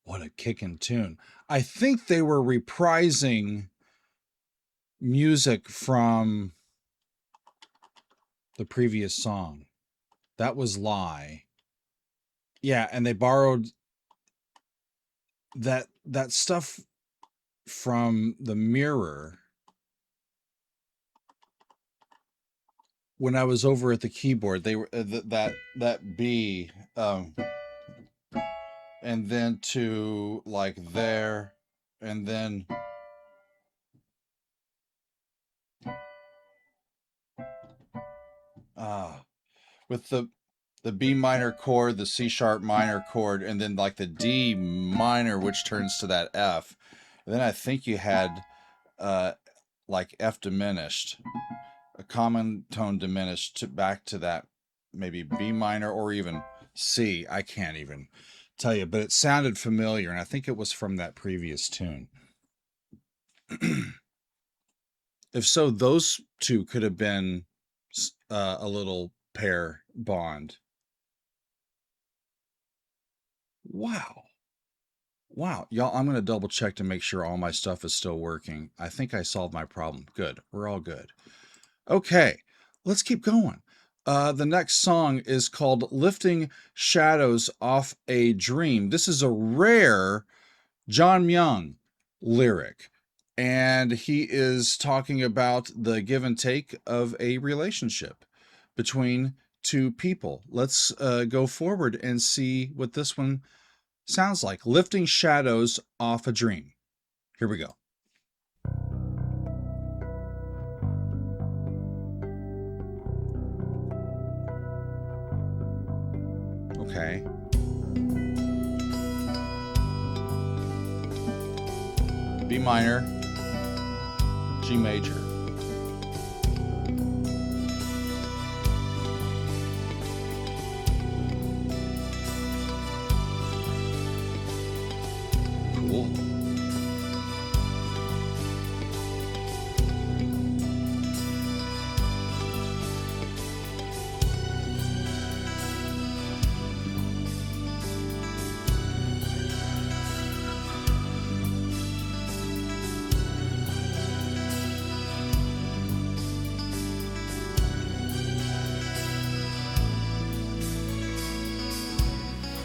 What a kickin' tune. I think they were reprising music from the previous song. That was Lie. Yeah, and they borrowed that stuff from The Mirror when I was over at the keyboard. They were that B and then to like there, and then with the B minor chord, the C sharp minor chord, and then like the D minor, which turns to that F. And then I think you had like F diminished, a common tone diminished to back to that maybe B minor or even C. I can't even tell you, but it sounded familiar, and I think it was from that previous tune. If so, those two could have been a little pair bond. Wow. Wow. Y'all, I'm going to double check to make sure all my stuff is still working. I think I solved my problem. Good. We're all good. Okay, let's keep going. The next song is called Lifting Shadows Off a Dream. This is a rare John Myung lyric, and he is talking about the give and take of a relationship between two people. Let's go forward and see what this one sounds like. Lifting Shadows Off a Dream. Here we go. Okay. B minor, G major. Cool.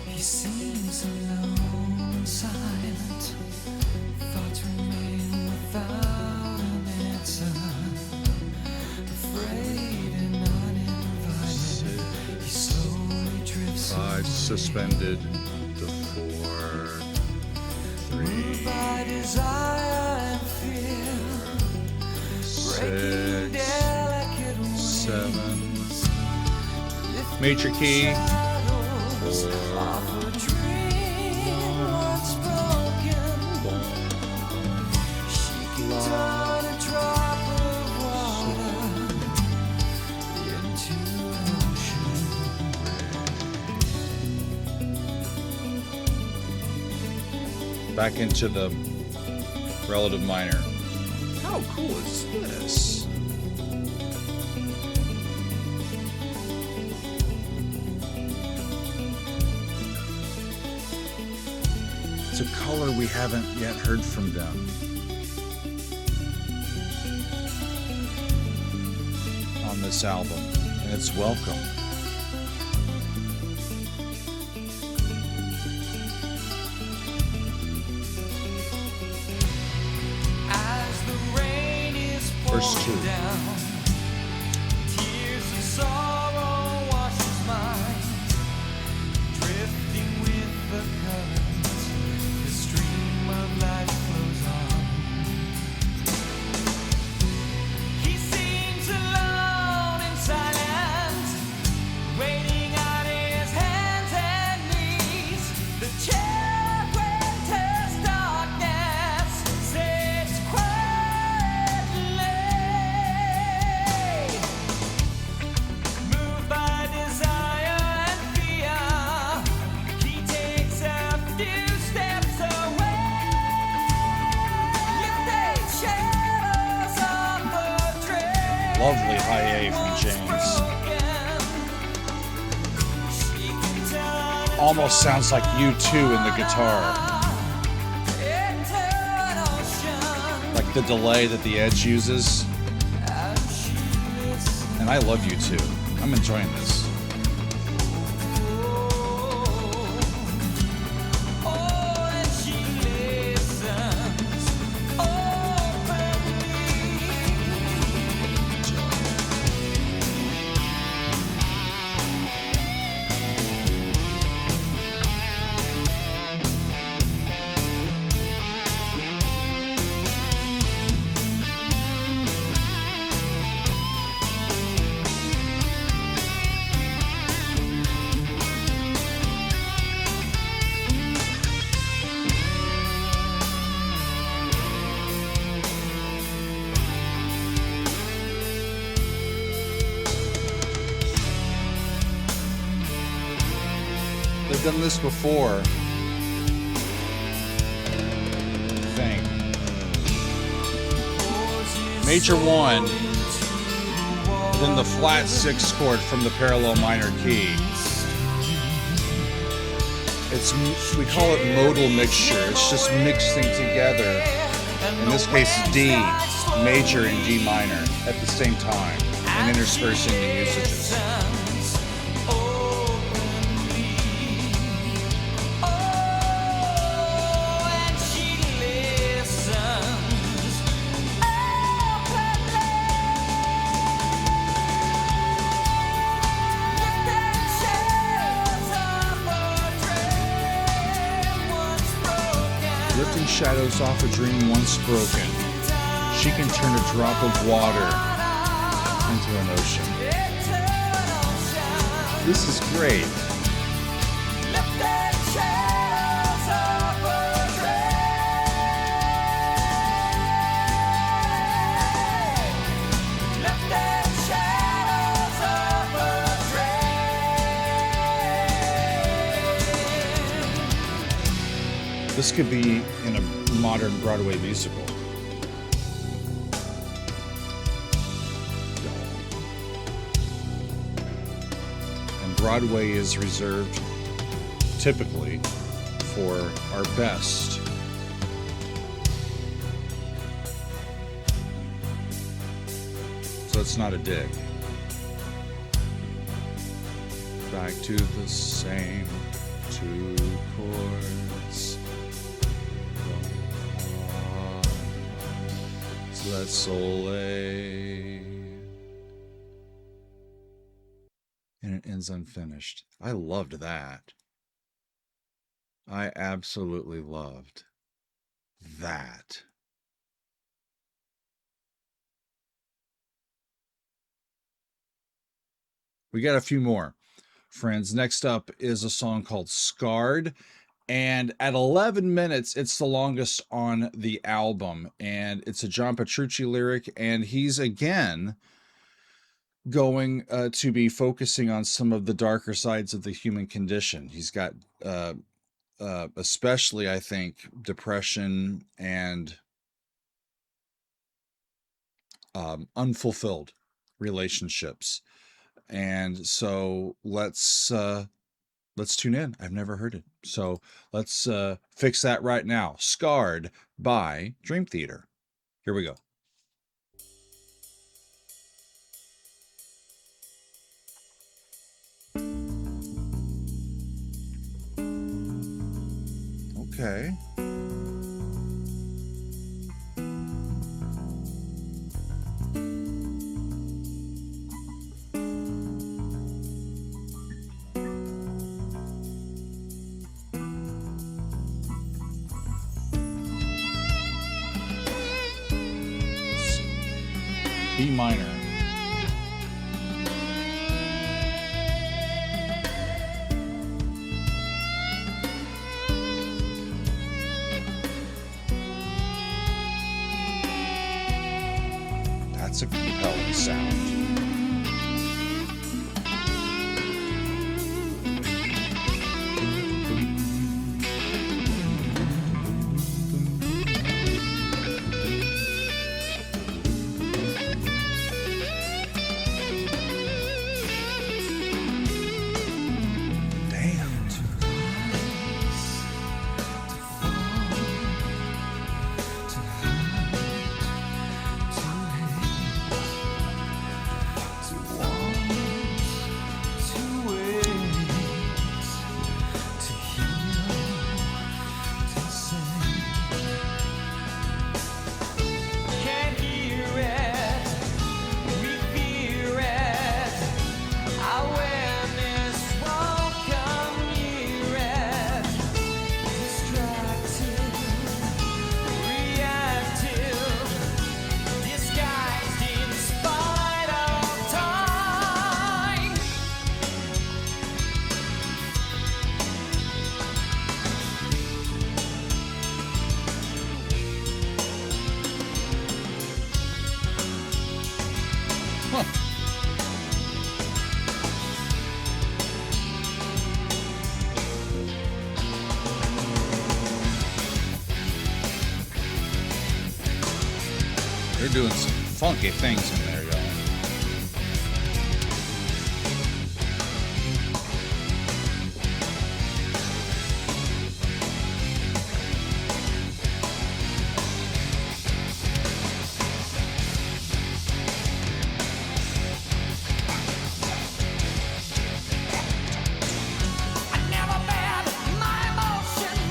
He seems alone and silent. Thoughts remain without an answer. Afraid and uninvited, he slowly drifts away. Suspended to 4, 3, Moved by desire and fear, breaking 6, delicate wings. 7. Major key. 4. Of a dream once broken. She can turn a drop of water into an ocean. Back into the relative minor. How cool is this? It's a color we haven't yet heard from them on this album, and it's welcome. As the rain is Verse 2. pouring down, tears of sorrow wash his mind, drifting with the current. The stream of life flows on. He seems alone in silence, waiting on his hands and knees. The chair enters darkness, sits quietly, moved by desire and fear. He takes a few steps away, lifting shadows on the trail. Lovely high A from James. She can turn almost sounds like U2 in the guitar. Like the delay that the Edge uses. And I love U2. I'm enjoying this. They've done this before. Thing. Major 1, then the flat 6 chord from the parallel minor key. We call it modal mixture. It's just mixing together, in this case D, major and D minor at the same time, and interspersing the usages. Lifting shadows off a dream once broken. She can turn a drop of water into an ocean. This is great. This could be in a modern Broadway musical. And Broadway is reserved typically for our best. So it's not a dig. Back to the same 2 chords. Let's Soleil. And it ends unfinished. I loved that. I absolutely loved that. We got a few more, friends. Next up is a song called Scarred. And at 11 minutes, it's the longest on the album. And it's a John Petrucci lyric. And he's, again, going to be focusing on some of the darker sides of the human condition. He's got, especially, I think, depression and unfulfilled relationships. And so let's tune in. I've never heard it. So let's fix that right now. Scarred by Dream Theater. Here we go. Okay. B minor. That's a compelling sound. doing some funky things in there, y'all.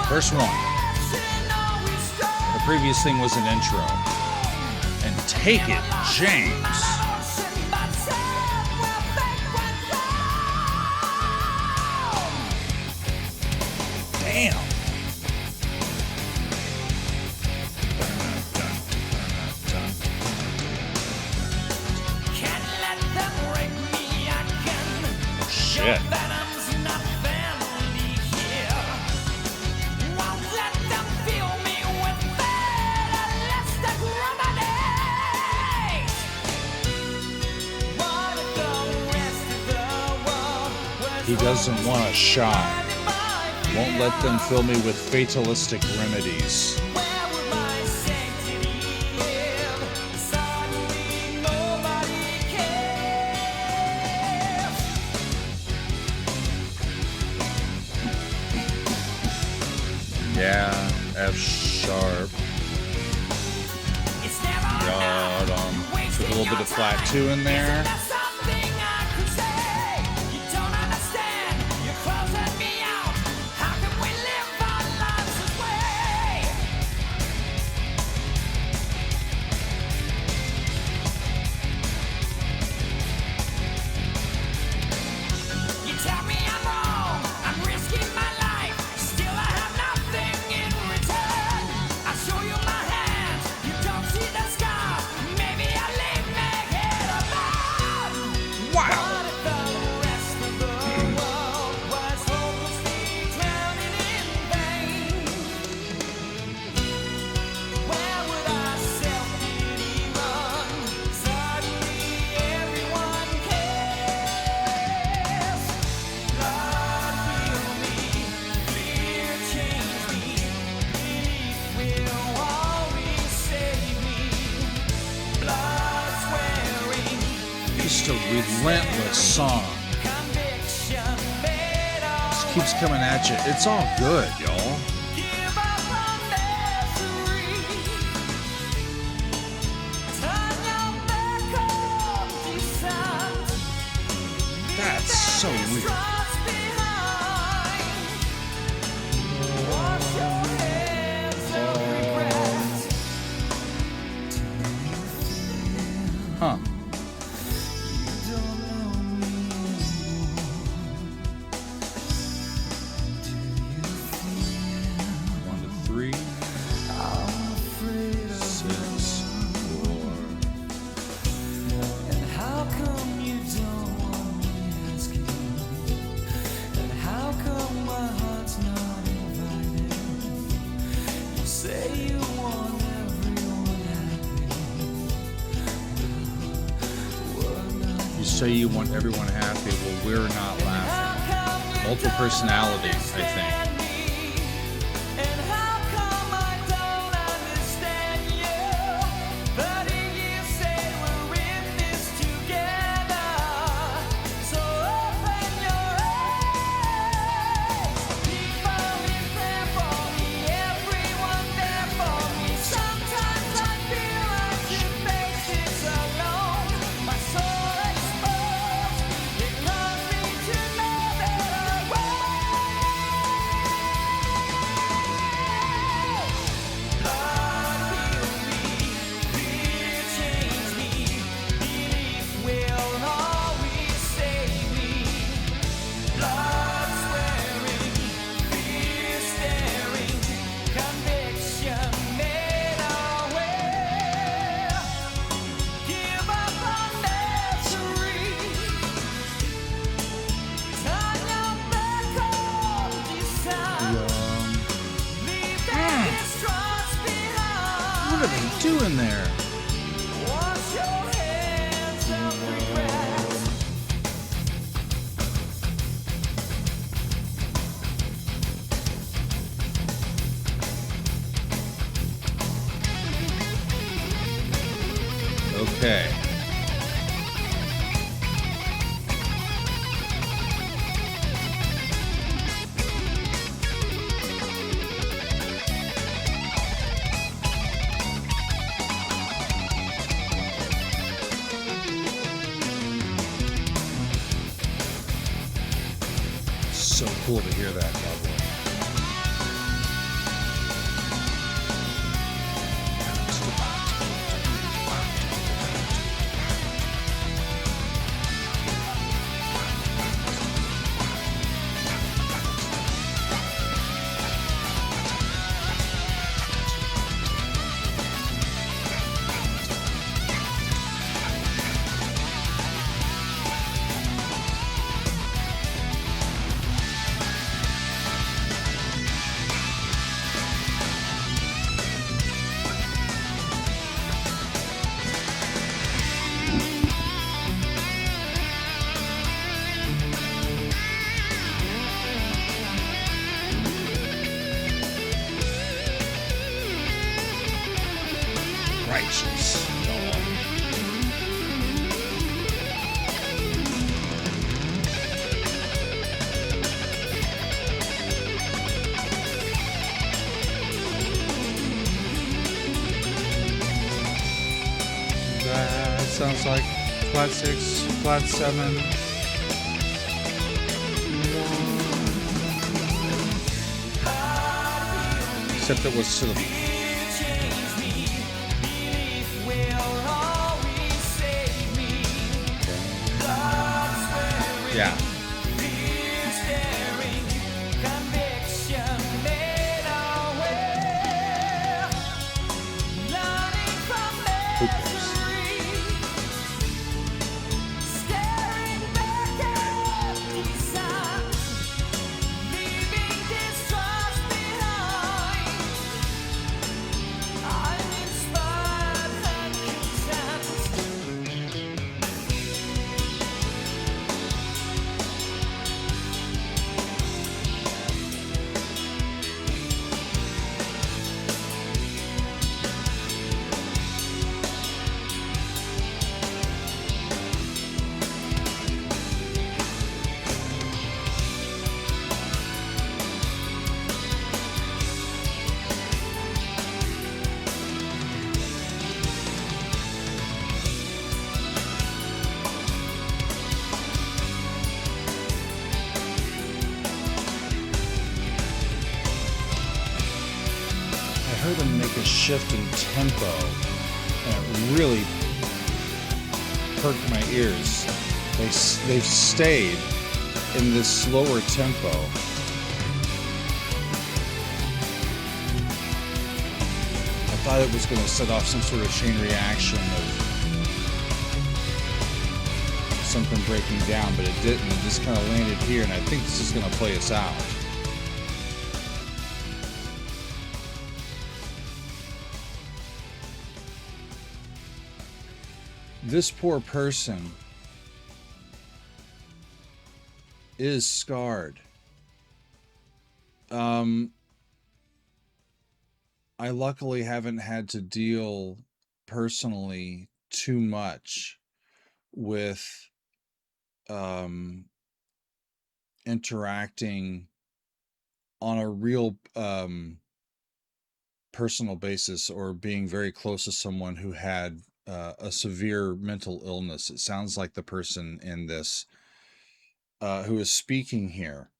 First one. The previous thing was an intro. And take it, James. Damn. Shit. He doesn't want to shine. Won't let them fill me with fatalistic remedies. Yeah, F sharp. Got took a little bit of flat 2 in there. Just a relentless song. Just keeps coming at you. It's all good, y'all. That's so weird. Huh. Say you want everyone happy, well, we're not laughing. Multiple personality, I think. What are they doing there? Okay. So cool to hear that, cowboy. Righteous. That sounds like flat 6, flat 7. Except it was to the yeah. Who cares? I heard them make a shift in tempo, and it really perked my ears. They've stayed in this slower tempo. I thought it was going to set off some sort of chain reaction of something breaking down, but it didn't. It just kind of landed here, and I think this is going to play us out. This poor person is scarred. I luckily haven't had to deal personally too much with interacting on a real personal basis or being very close to someone who had a severe mental illness. It sounds like the person in this who is speaking here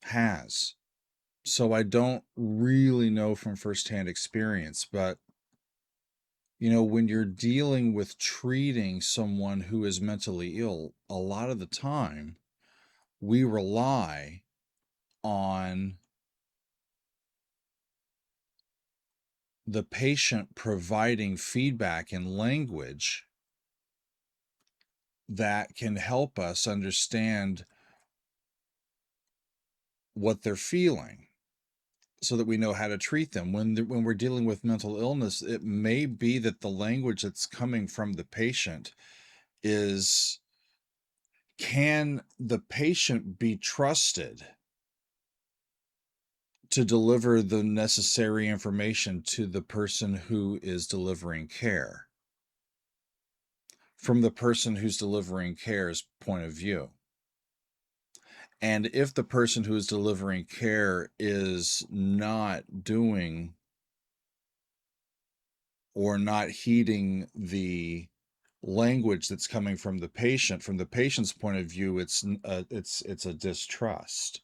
has. So I don't really know from firsthand experience, but you know, when you're dealing with treating someone who is mentally ill, a lot of the time we rely on the patient providing feedback in language that can help us understand what they're feeling so that we know how to treat them. When we're dealing with mental illness, it may be that the language that's coming from the patient is, can the patient be trusted to deliver the necessary information to the person who is delivering care? from the person who's delivering care's point of view. And if the person who is delivering care is not doing or not heeding the language that's coming from the patient's point of view, it's a distrust.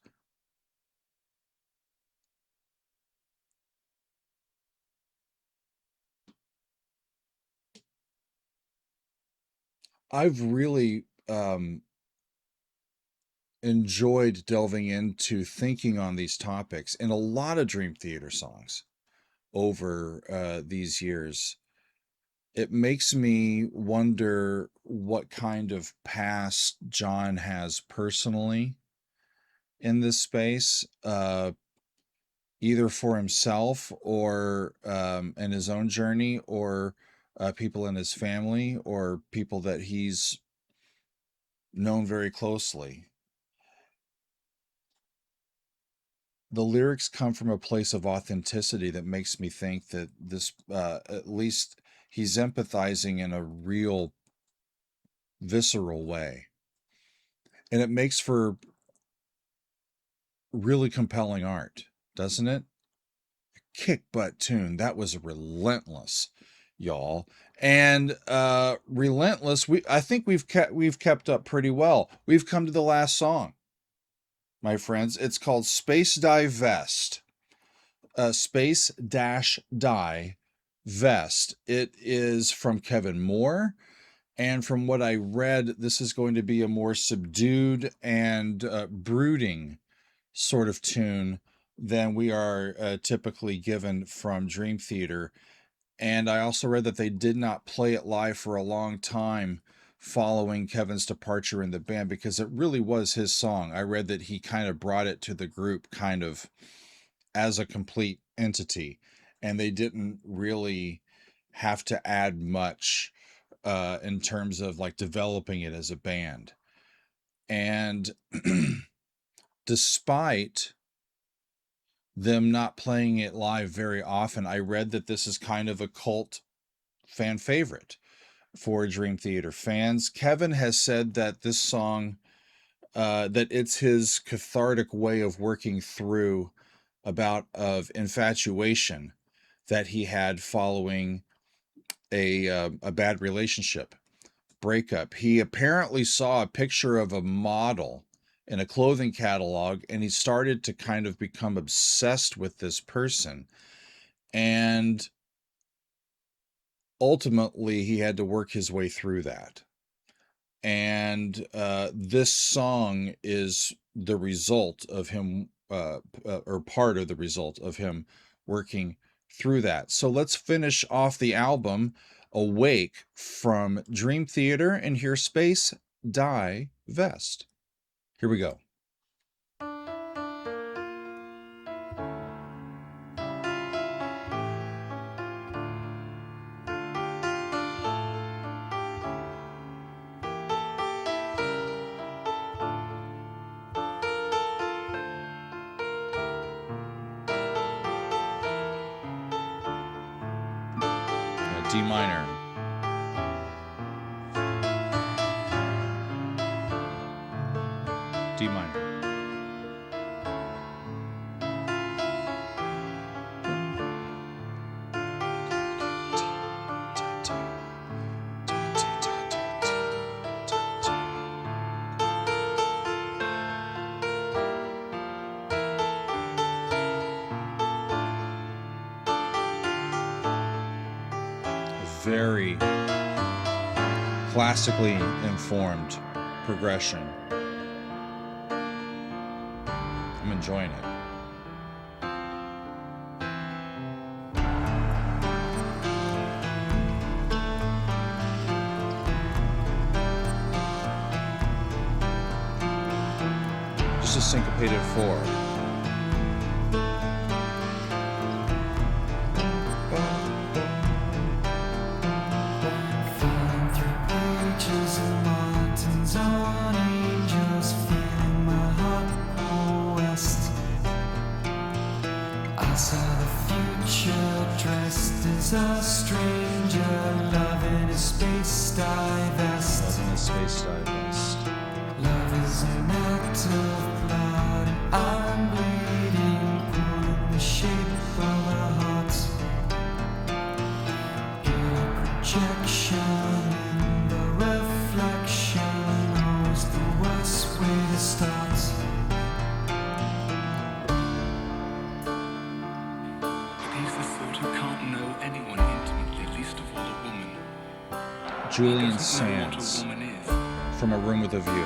I've really enjoyed delving into thinking on these topics in a lot of Dream Theater songs over these years. It makes me wonder what kind of past John has personally in this space, either for himself or in his own journey, or people in his family, or people that he's known very closely. The lyrics come from a place of authenticity that makes me think that this, at least he's empathizing in a real visceral way. And it makes for really compelling art, doesn't it? Kick butt tune. That was relentless, y'all. And relentless, I think we've kept up pretty well. We've come to the last song, my friends. It's called Space Divest. Space-Die Vest. It is from Kevin Moore. And from what I read, this is going to be a more subdued and brooding sort of tune than we are typically given from Dream Theater. And I also read that they did not play it live for a long time following Kevin's departure in the band, because it really was his song. I read that he kind of brought it to the group kind of as a complete entity, and they didn't really have to add much in terms of like developing it as a band. And despite them not playing it live very often, I read that this is kind of a cult fan favorite for Dream Theater fans. Kevin has said that this song, that it's his cathartic way of working through a bout of infatuation that he had following a bad relationship breakup. He apparently saw a picture of a model in a clothing catalog, and he started to kind of become obsessed with this person. And ultimately, he had to work his way through that. And this song is the result of him, or part of the result of him working through that. So let's finish off the album Awake from Dream Theater and hear Space Die Vest. Here we go. D minor. D minor. Very classically informed progression. I'm enjoying it. Just a syncopated 4. A stranger loving a space dive. Julian doesn't know what a Sands woman is. from A Room with a View. He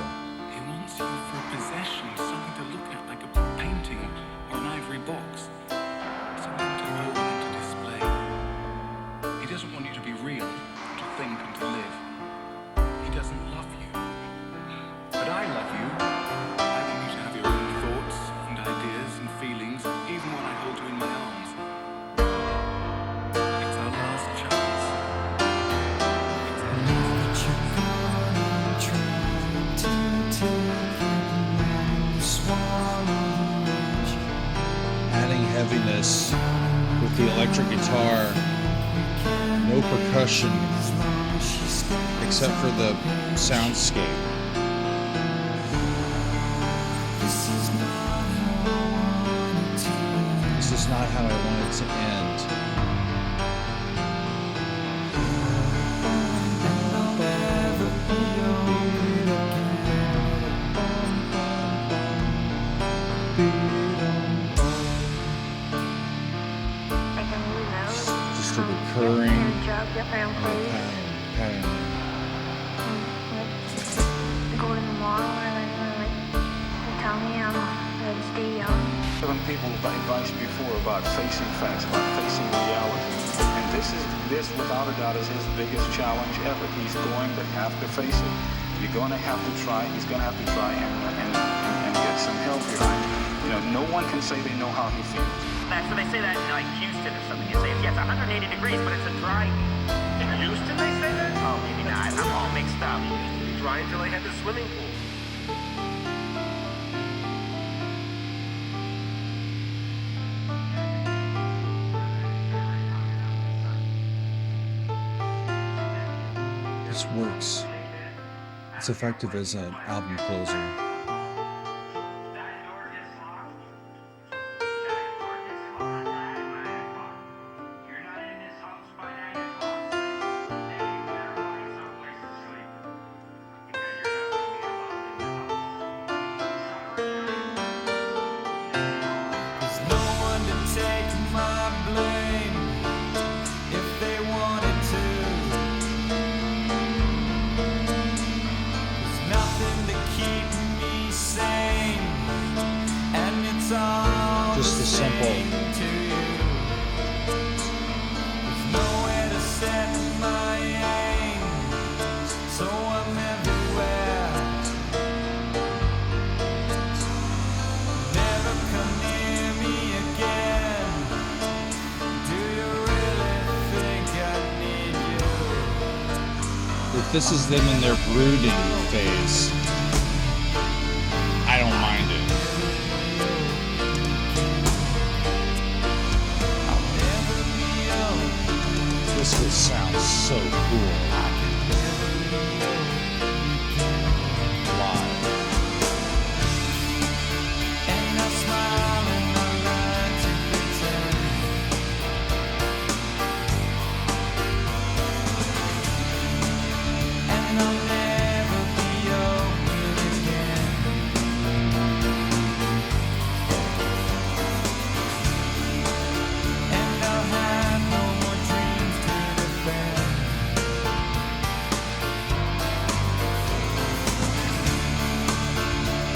wants you for possession, something to look at like a painting or an ivory box. Something to hold and to display. He doesn't want you to be real, to think and to live. He doesn't love you. But I love you. I want you to have your own thoughts and ideas and feelings, even when I hold you in my arms. It's our last chance. It's our last Adding heaviness with the electric guitar. No percussion except for the soundscape. This is not how I want it to end. Just a recurring pattern. Go to the mall and tell me let's stay young. Given people advice before about facing facts, about facing reality, and this without a doubt is his biggest challenge ever. He's going to have to face it. You're going to have to try. He's going to have to try and get some help here. You know, no one can say they know how he feels. So they say that in like Houston or something. You say, yeah, it's 180 degrees, but it's a dry. In Houston, they say that? Oh, maybe not. I'm all mixed up. It used to be dry until they had the swimming pool. This works. It's effective as an album closer. There's no one to take my blame if they wanted to. There's nothing to keep me sane, and it's all Just the simple. same to you. There's nowhere to set my aim, so I'm everywhere. Never come near me again. Do you really think I need you? If this is them in their brooding phase, I don't mind it. This would sound so cool. Live. And I smile and I lie to pretend. And I'll never be open again. And I'll have no more dreams to defend.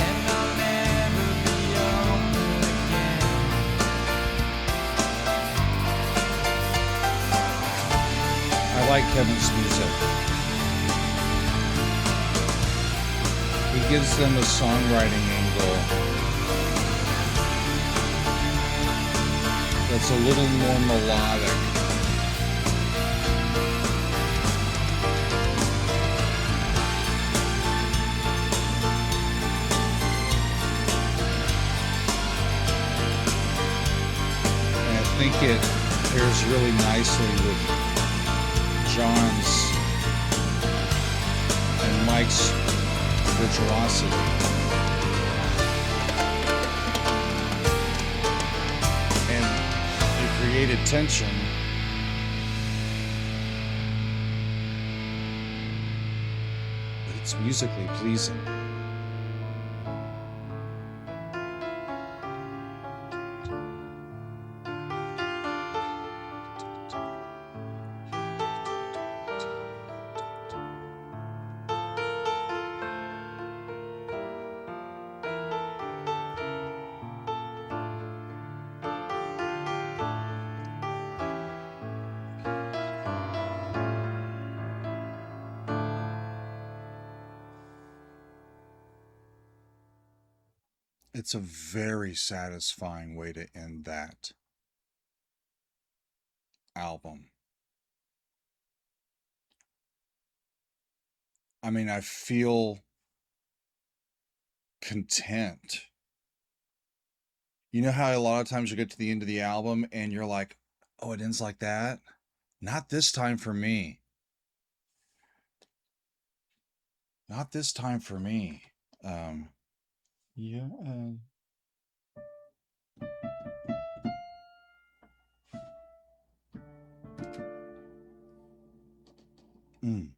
And I'll never be open again. I like Kevin's music. He gives them a songwriting angle that's a little more melodic. And I think it pairs really nicely with John's and Mike's virtuosity. And it created tension. But it's musically pleasing. it's a very satisfying way to end that album. I mean, I feel content. You know how a lot of times you get to the end of the album and you're like, oh, it ends like that? Not this time for me. Not this time for me. Yeah. Mm.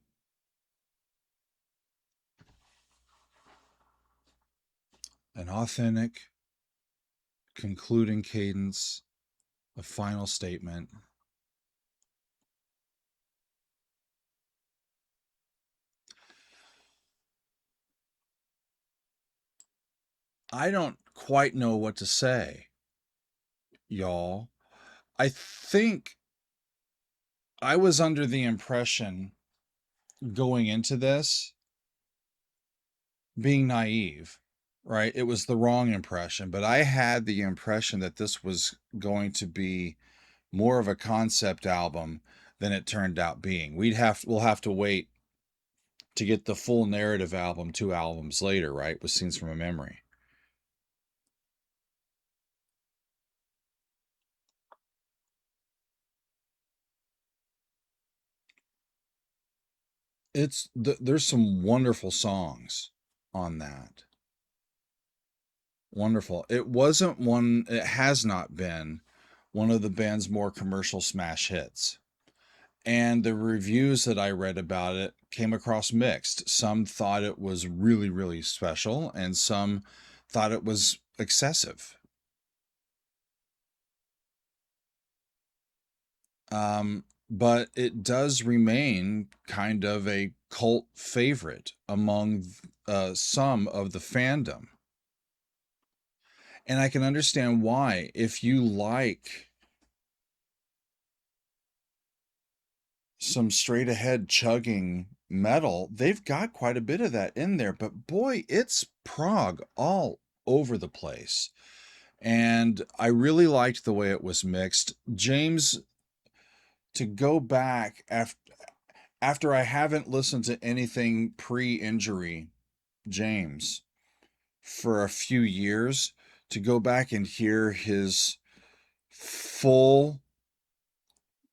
An authentic concluding cadence, a final statement. I don't quite know what to say, y'all. I think I was under the impression going into this, being naive, right? It was the wrong impression, but I had the impression that this was going to be more of a concept album than it turned out being. We'll have to wait to get the full narrative album 2 albums later, right? With Scenes from a Memory. There's some wonderful songs on that. Wonderful. It has not been one of the band's more commercial smash hits. And the reviews that I read about it came across mixed. Some thought it was really, really special, and some thought it was excessive. But it does remain kind of a cult favorite among some of the fandom. And I can understand why. If you like some straight ahead chugging metal, they've got quite a bit of that in there. But boy, it's prog all over the place. And I really liked the way it was mixed. James, to go back after I haven't listened to anything pre-injury, James, for a few years, to go back and hear his full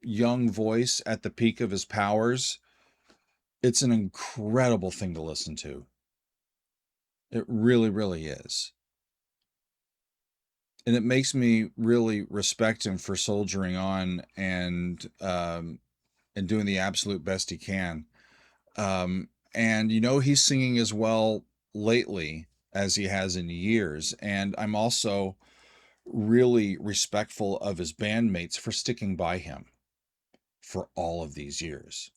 young voice at the peak of his powers, it's an incredible thing to listen to. It really, really is. And it makes me really respect him for soldiering on and doing the absolute best he can. And you know, he's singing as well lately as he has in years. And I'm also really respectful of his bandmates for sticking by him for all of these years.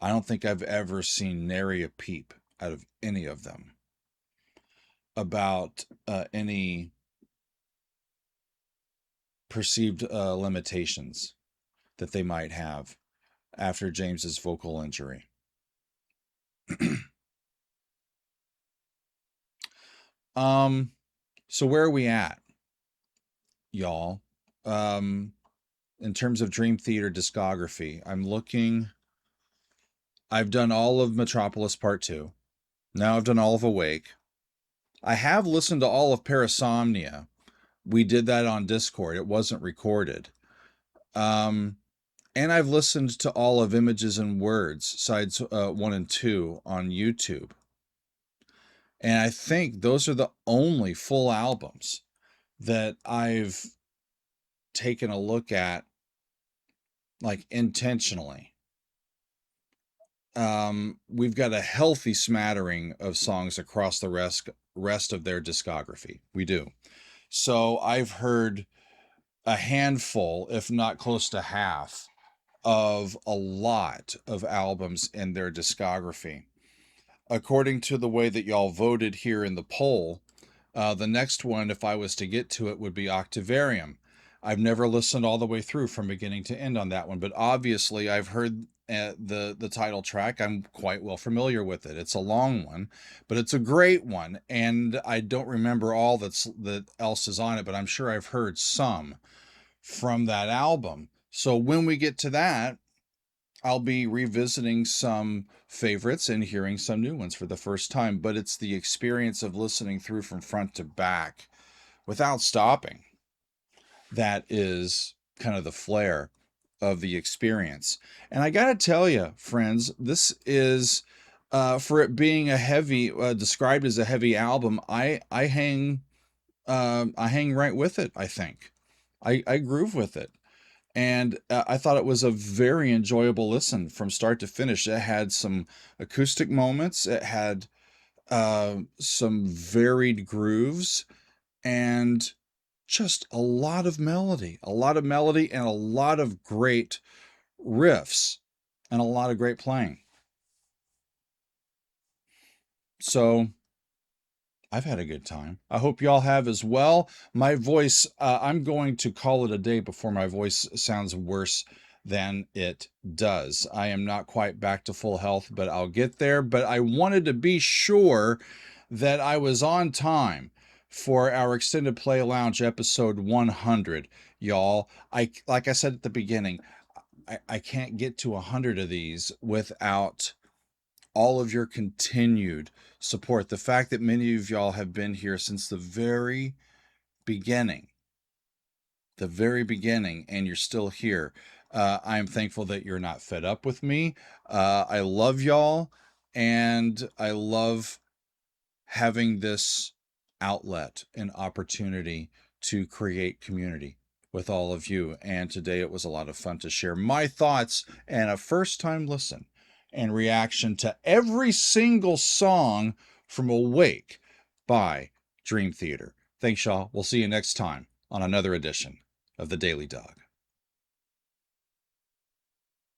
I don't think I've ever seen nary a peep out of any of them about any perceived limitations that they might have after James's vocal injury. So where are we at, y'all? In terms of Dream Theater discography, I've done all of Metropolis Part 2. Now I've done all of Awake. I have listened to all of Parasomnia. We did that on Discord. It wasn't recorded. And I've listened to all of Images and Words, sides 1 and 2 on YouTube. And I think those are the only full albums that I've taken a look at, like, intentionally. We've got a healthy smattering of songs across the rest of their discography. We do. So I've heard a handful, if not close to half, of a lot of albums in their discography. According to the way that y'all voted here in the poll, the next one, if I was to get to it, would be Octavarium. I've never listened all the way through from beginning to end on that one, but obviously I've heard the title track. I'm quite well familiar with it. It's a long one, but it's a great one, and I don't remember all that else is on it, but I'm sure I've heard some from that album. So when we get to that, I'll be revisiting some favorites and hearing some new ones for the first time, but it's the experience of listening through from front to back without stopping that is kind of the flair of the experience. And I got to tell you, friends, this is for it being a heavy, described as a heavy album. I hang right with it. I think I groove with it, and I thought it was a very enjoyable listen from start to finish. It had some acoustic moments. It had some varied grooves, and just a lot of melody, and a lot of great riffs, and a lot of great playing. So I've had a good time. I hope y'all have as well. My voice, I'm going to call it a day before my voice sounds worse than it does. I am not quite back to full health, but I'll get there. But I wanted to be sure that I was on time for our Extended Play Lounge episode 100, y'all. Like I said at the beginning, I can't get to 100 of these without all of your continued support. The fact that many of y'all have been here since the very beginning, and you're still here. I'm thankful that you're not fed up with me. I love y'all, and I love having this outlet and opportunity to create community with all of you. And today it was a lot of fun to share my thoughts and a first time listen and reaction to every single song from Awake by Dream Theater. Thanks, y'all. We'll see you next time on another edition of The Daily Dog.